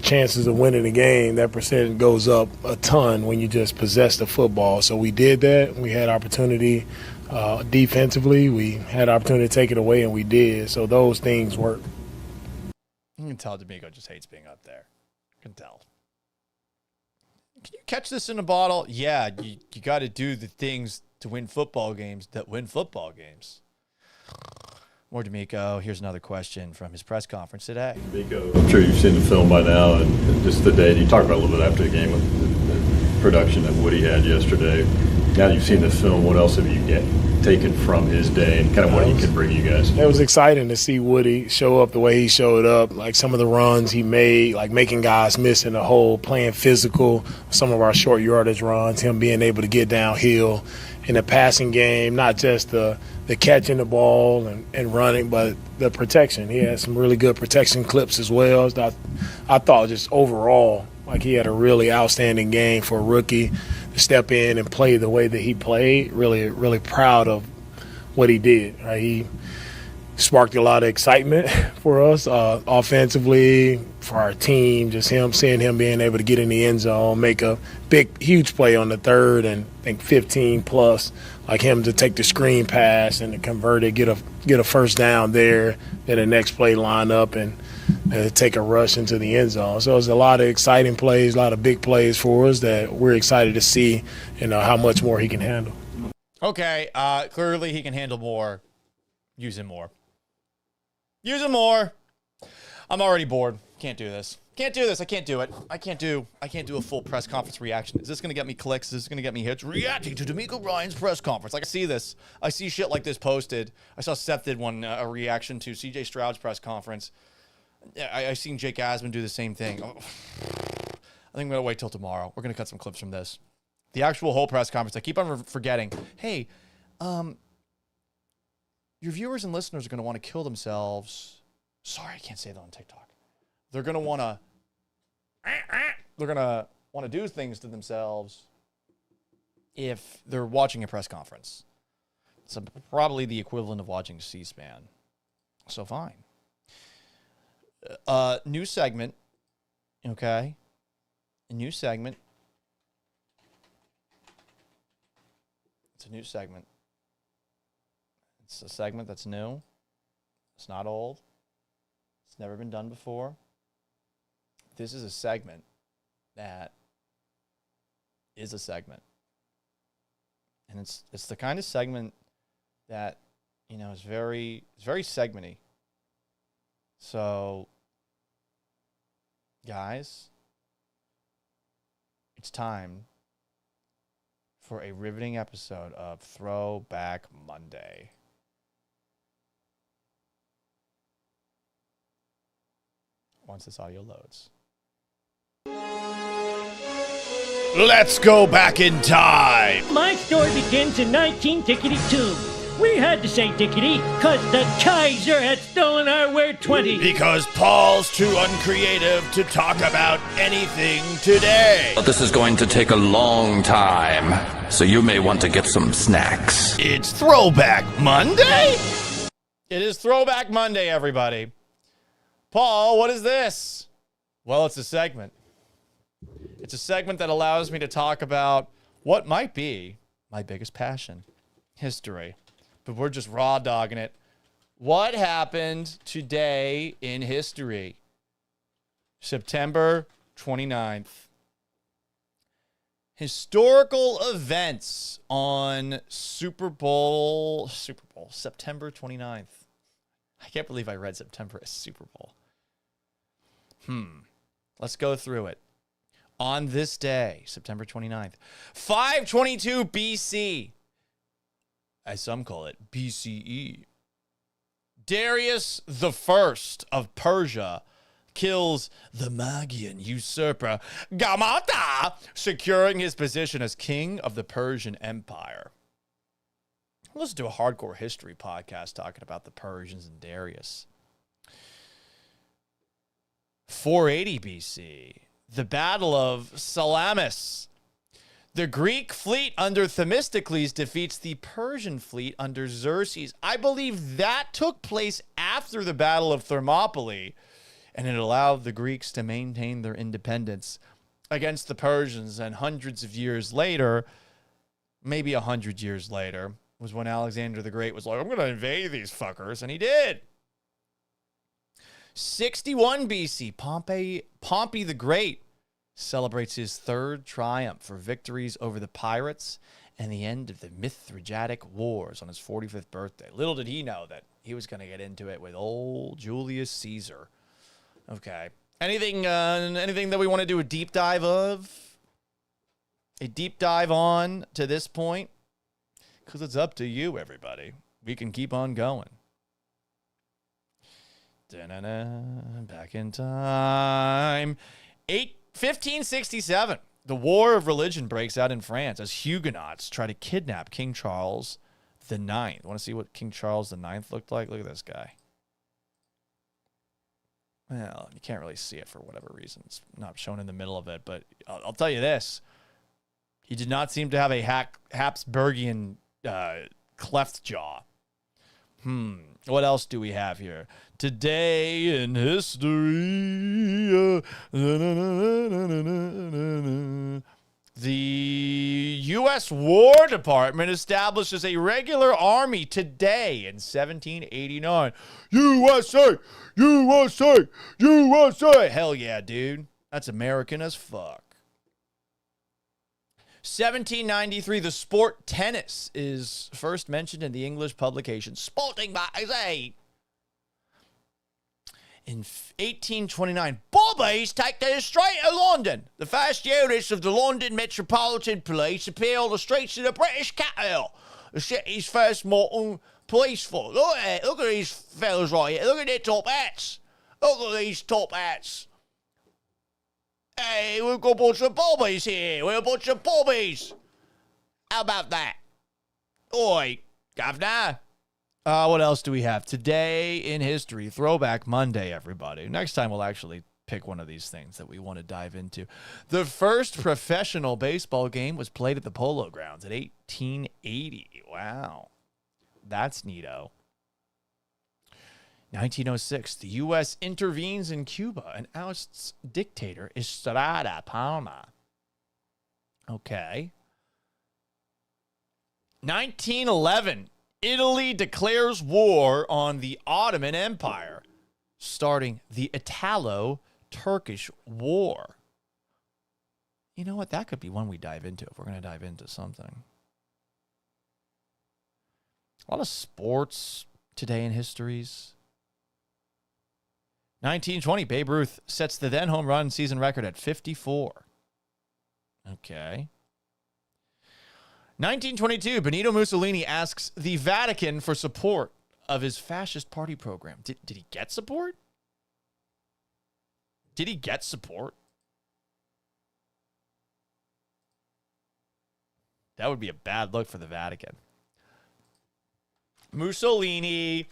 chances of winning the game, that percent goes up a ton when you just possess the football. So we did that. We had opportunity defensively. We had opportunity to take it away, and we did. So those things work.
You can tell Demeco just hates being up there. You can tell. Can you catch this in a bottle? Yeah, you got to do the things to win football games that win football games. More Demeco. Here's another question from his press conference today.
Demeco, I'm sure you've seen the film by now, and just the day, you talked about a little bit after the game with the production that Woody had yesterday. Now that you've seen the film, what else have you taken from his day and kind of what he could bring you guys?
It was exciting to see Woody show up the way he showed up, like some of the runs he made, like making guys miss in the hole, playing physical, some of our short yardage runs, him being able to get downhill in the passing game, not just the catching the ball and running, but the protection. He had some really good protection clips as well. I thought just overall, like he had a really outstanding game for a rookie to step in and play the way that he played. Really, really proud of what he did. Right? He sparked a lot of excitement for us offensively, for our team, just seeing him being able to get in the end zone, make a huge play on the third and I think 15 plus, like him to take the screen pass and to convert it, get a first down there, then the next play line up and take a rush into the end zone. So it was a lot of exciting plays, a lot of big plays for us that we're excited to see, how much more he can handle.
Okay, clearly he can handle more. Use him more. Use him more. I'm already bored. Can't do this. Can't do this. I can't do it. I can't do a full press conference reaction. Is this going to get me clicks? Is this going to get me hits? Reacting to Demeco Ryans' press conference. Like, I see this. I see shit like this posted. I saw Seth did one, a reaction to C.J. Stroud's press conference. I've seen Jake Asman do the same thing. I think I'm going to wait till tomorrow. We're going to cut some clips from this. The actual whole press conference. I keep on forgetting. Hey, your viewers and listeners are going to want to kill themselves. Sorry, I can't say that on TikTok. They're going to want to do things to themselves if they're watching a press conference. It's probably the equivalent of watching C-SPAN. So fine. New segment. Okay. A new segment. It's a new segment. It's a segment that's new. It's not old. It's never been done before. This is a segment that is a segment. And it's the kind of segment that, is very segmenty. So, guys, it's time for a riveting episode of Throwback Monday. Once this audio loads. Let's go back in time.
My story begins in 1962. We had to say dickety because the Kaiser had stolen our Word 20.
Because Paul's too uncreative to talk about anything today.
This is going to take a long time, so you may want to get some snacks.
It's Throwback Monday? It is Throwback Monday, everybody. Paul, what is this? Well, it's a segment. It's a segment that allows me to talk about what might be my biggest passion, history. But we're just raw dogging it. What happened today in history? September 29th. Historical events on Super Bowl, September 29th. I can't believe I read September as Super Bowl. Let's go through it. On this day, September 29th, 522 BC, as some call it, BCE. Darius the First of Persia kills the Magian usurper Gallant, securing his position as king of the Persian Empire. Listen to a hardcore history podcast talking about the Persians and Darius. 480 BC, the Battle of Salamis. The Greek fleet under Themistocles defeats the Persian fleet under Xerxes. I believe that took place after the Battle of Thermopylae, and it allowed the Greeks to maintain their independence against the Persians. And hundreds of years later, maybe 100 years later, was when Alexander the Great was like, I'm going to invade these fuckers, and he did. 61 BC, Pompey the Great celebrates his third triumph for victories over the pirates and the end of the Mithridatic Wars on his 45th birthday. Little did he know that he was going to get into it with old Julius Caesar. Okay. Anything that we want to do a deep dive of? A deep dive on to this point? Because it's up to you, everybody. We can keep on going. Back in time. 1567. The War of Religion breaks out in France as Huguenots try to kidnap King Charles the Ninth. Want to see what King Charles the Ninth looked like? Look at this guy. Well, you can't really see it for whatever reason. It's not shown in the middle of it, but I'll tell you this. He did not seem to have a Habsburgian cleft jaw. What else do we have here? Today in history. The U.S. War Department establishes a regular army today in 1789. USA! USA! USA! Hell yeah, dude. That's American as fuck. 1793, the sport tennis is first mentioned in the English publication Sporting Magazine. In 1829, bobbies take to the street of London. The first units of the London Metropolitan Police appear on the streets of the British capital. The city's first modern police force. Look at it. Look at these fellas right here. Look at their top hats. Look at these top hats. Hey, we've got a bunch of bobbies here. We're a bunch of bobbies. How about that? Oi, Governor. What else do we have? Today in history, Throwback Monday, everybody. Next time we'll actually pick one of these things that we want to dive into. The first professional baseball game was played at the Polo Grounds in 1880. Wow. That's neato. 1906, the U.S. intervenes in Cuba and ousts dictator Estrada Palma. Okay. 1911, Italy declares war on the Ottoman Empire, starting the Italo-Turkish War. You know what? That could be one we dive into if we're going to dive into something. A lot of sports today in histories. 1920, Babe Ruth sets the then home run season record at 54. Okay. 1922, Benito Mussolini asks the Vatican for support of his fascist party program. Did he get support? Did he get support? That would be a bad look for the Vatican. Mussolini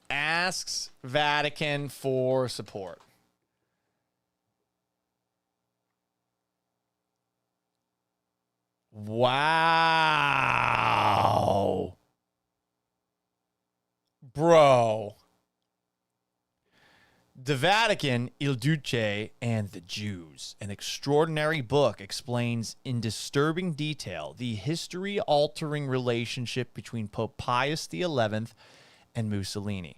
asks Vatican for support. Wow. Bro. The Vatican, Il Duce, and the Jews. An extraordinary book explains in disturbing detail the history-altering relationship between Pope Pius XI and Mussolini.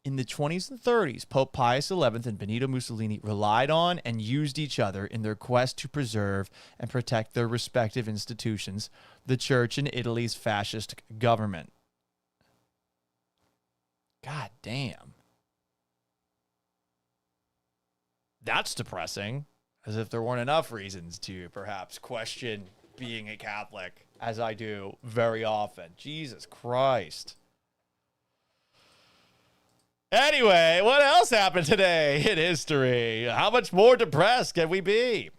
In the 20s and 30s, Pope Pius XI and Benito Mussolini relied on and used each other in their quest to preserve and protect their respective institutions, the church and Italy's fascist government. God damn. That's depressing, as if there weren't enough reasons to perhaps question being a Catholic, as I do very often. Jesus Christ. Anyway, what else happened today in history? How much more depressed can we be?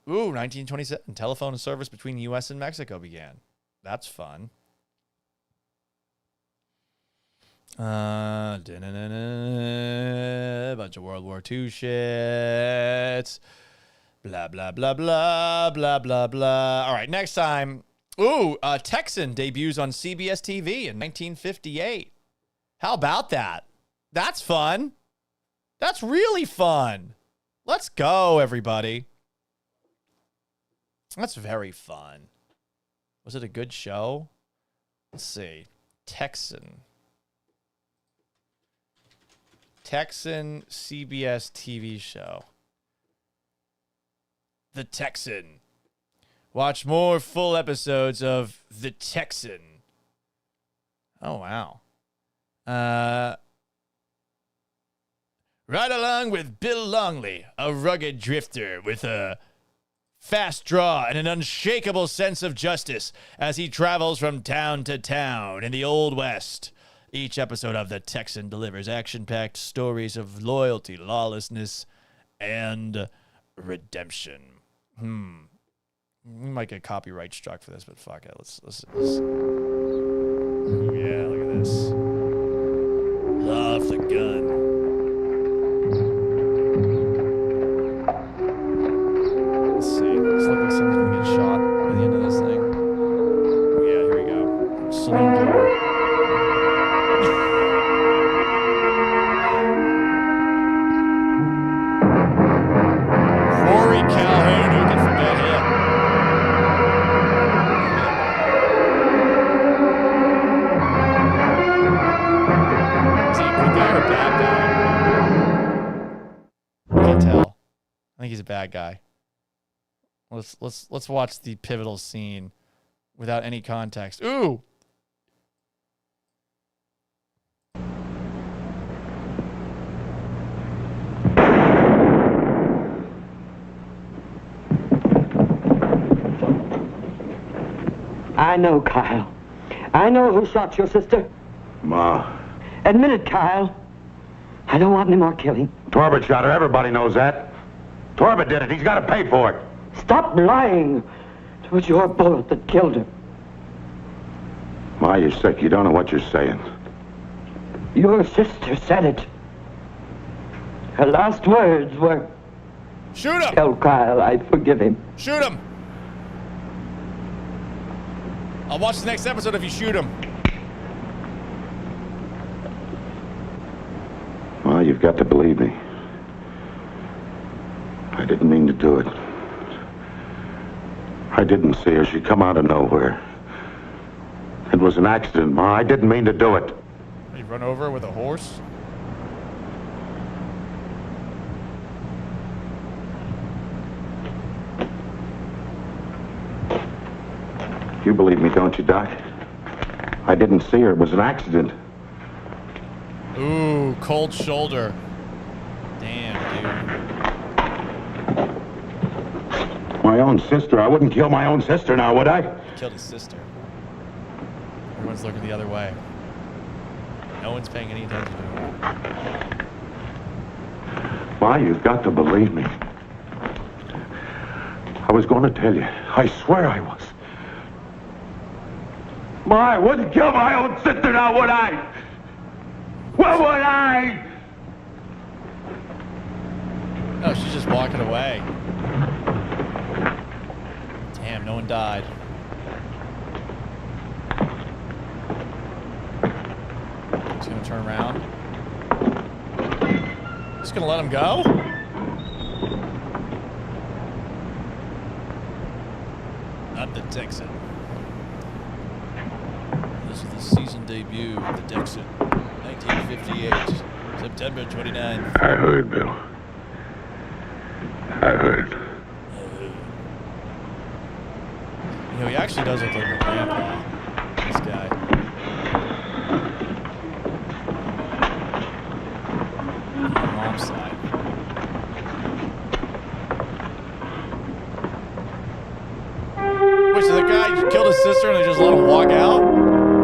Ooh, 1927, telephone service between the U.S. and Mexico began. That's fun. A bunch of World War II shit. Blah, blah, blah, blah, blah, blah, blah. All right, next time. Ooh, Texan debuts on CBS TV in 1958. How about that? That's fun. That's really fun. Let's go, everybody. That's very fun. Was it a good show? Let's see. Texan CBS TV show. The Texan. Watch more full episodes of The Texan. Oh, wow. Right along with Bill Longley, a rugged drifter with a fast draw and an unshakable sense of justice as he travels from town to town in the Old West. Each episode of The Texan delivers action-packed stories of loyalty, lawlessness, and redemption. We might get copyright struck for this, but fuck it. Let's. Ooh, yeah, look at this. Love the gun. Let's see. It's like someone's gonna get shot by the end of this thing. Oh, yeah, here we go. Saloon door. Rory Calhoun, who can forget him? Is he a good guy or a bad guy? I can't tell. I think he's a bad guy. Let's watch the pivotal scene without any context. Ooh.
I know, Kyle. I know who shot your sister.
Ma.
Admit it, Kyle. I don't want any more killing.
Torbett shot her. Everybody knows that. Torbett did it. He's got to pay for it.
Stop lying. It was your bullet that killed her.
Ma, you're sick. You don't know what you're saying.
Your sister said it. Her last words were...
Shoot him!
Tell Kyle I forgive him.
Shoot him! I'll watch the next episode if you shoot him.
Ma, you've got to believe me. I didn't mean to do it. I didn't see her. She come out of nowhere. It was an accident, Ma. I didn't mean to do it.
You run over with a horse?
You believe me, don't you, Doc? I didn't see her. It was an accident.
Ooh, cold shoulder. Damn, dude.
own sister. I wouldn't kill my own sister now, would I?
Killed his sister. Everyone's looking the other way. No one's paying any attention to him.
Ma, you've got to believe me. I was going to tell you. I swear I was. Ma, I wouldn't kill my own sister now, would I? What would I?
Oh, she's just walking away. Damn, no one died. He's gonna turn around. Just gonna let him go? Not the Texan. This is the season debut of the Texan. 1958, September 29th.
I heard, Bill. I heard.
You know, he actually does look like a grandpa, this guy. On the mom's side. Wait, so the guy killed his sister and they just let him walk out?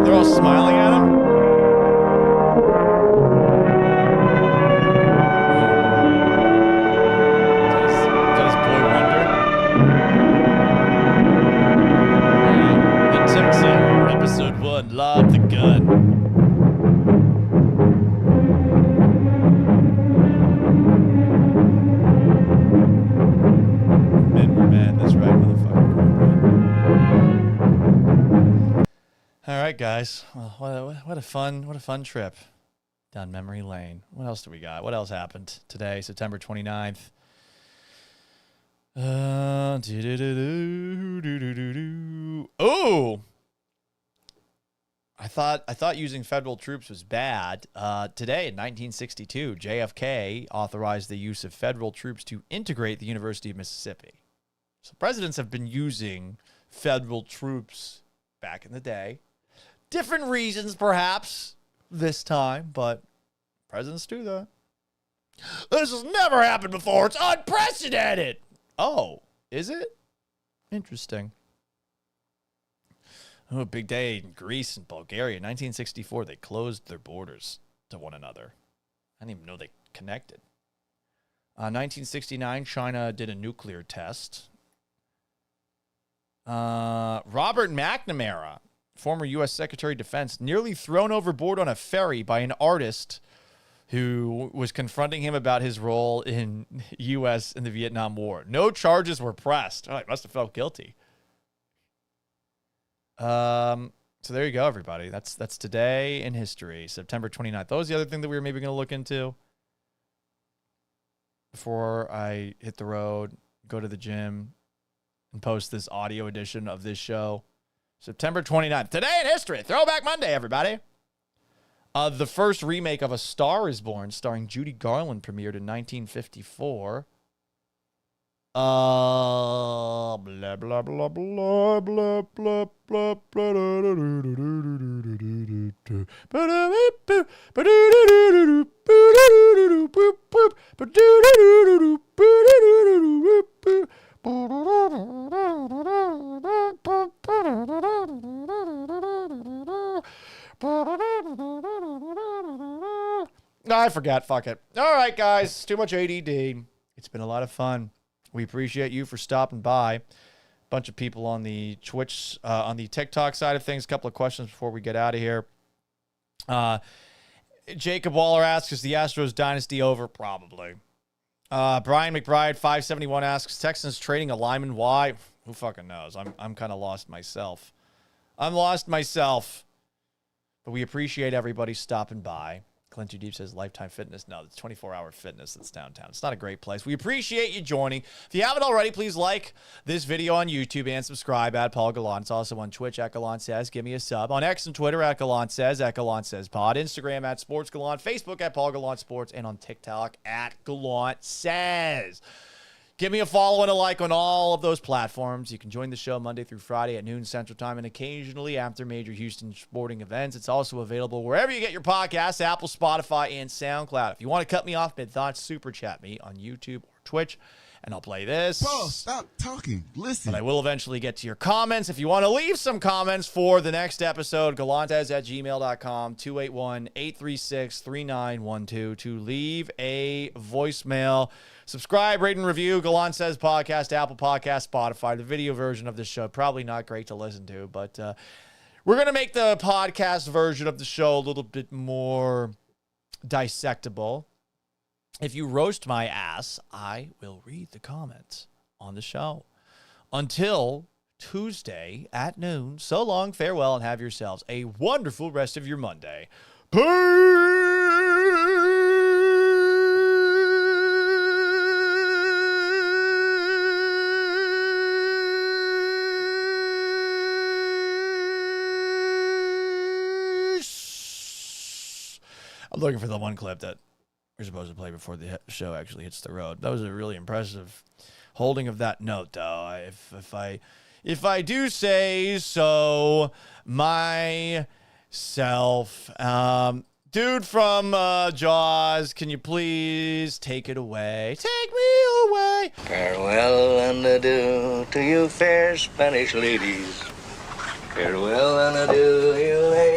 They're all smiling at him? Episode 1, Lob the Gun. Men were mad, that's right, motherfucker. Alright, guys. Well, what a fun trip down memory lane. What else do we got? What else happened today, September 29th? Oh! I thought using federal troops was bad. Today, in 1962, JFK authorized the use of federal troops to integrate the University of Mississippi. So presidents have been using federal troops back in the day. Different reasons, perhaps, this time, but presidents do that. This has never happened before. It's unprecedented. Oh, is it? Interesting. Oh, big day in Greece and Bulgaria. 1964, they closed their borders to one another. I didn't even know they connected. 1969, China did a nuclear test. Robert McNamara, former U.S. Secretary of Defense, nearly thrown overboard on a ferry by an artist who was confronting him about his role in U.S. in the Vietnam War. No charges were pressed. Oh, he must have felt guilty. So there you go, everybody. That's today in history, September 29th. That was the other thing that we were maybe going to look into before I hit the road, go to the gym, and post this audio edition of this show. September 29th. Today in history. Throwback Monday, everybody. The first remake of A Star is Born, starring Judy Garland, premiered in 1954. Blah blah blah blah blah blah blah blah I forgot. Fuck it. All right, guys. Too much ADD. It's been a lot of fun. We appreciate you for stopping by. Bunch of people on the Twitch, on the TikTok side of things. A couple of questions before we get out of here. Jacob Waller asks, is the Astros dynasty over? Probably. Brian McBride, 571 asks, Texans trading a lineman. Why? Who fucking knows? I'm kind of lost myself. I'm lost myself. But we appreciate everybody stopping by. Clint Too Deep says Lifetime Fitness. No, it's 24-hour fitness that's downtown. It's not a great place. We appreciate you joining. If you haven't already, please like this video on YouTube and subscribe at Paul Gallant. It's also on Twitch at Gallant Says. Give me a sub. On X and Twitter at Gallant Says Pod. Instagram at Sports Gallant. Facebook at Paul Gallant Sports. And on TikTok at Gallant Says. Give me a follow and a like on all of those platforms. You can join the show Monday through Friday at noon Central Time and occasionally after major Houston sporting events. It's also available wherever you get your podcasts, Apple, Spotify, and SoundCloud. If you want to cut me off mid-thought, super chat me on YouTube or Twitch and I'll play this.
Paul, stop talking. Listen.
But I will eventually get to your comments. If you want to leave some comments for the next episode, gallantes@gmail.com, 281-836-3912 to leave a voicemail. Subscribe, rate, and review. Gallant Says Podcast, Apple Podcast, Spotify. The video version of this show, probably not great to listen to, but we're going to make the podcast version of the show a little bit more dissectable. If you roast my ass, I will read the comments on the show. Until Tuesday at noon, so long, farewell, and have yourselves a wonderful rest of your Monday. Peace! I'm looking for the one clip that we're supposed to play before the show actually hits the road. That was a really impressive holding of that note, though. If I do say so myself, dude from Jaws, can you please take it away? Take me away.
Farewell and adieu to you fair Spanish ladies. Farewell and adieu, you ladies.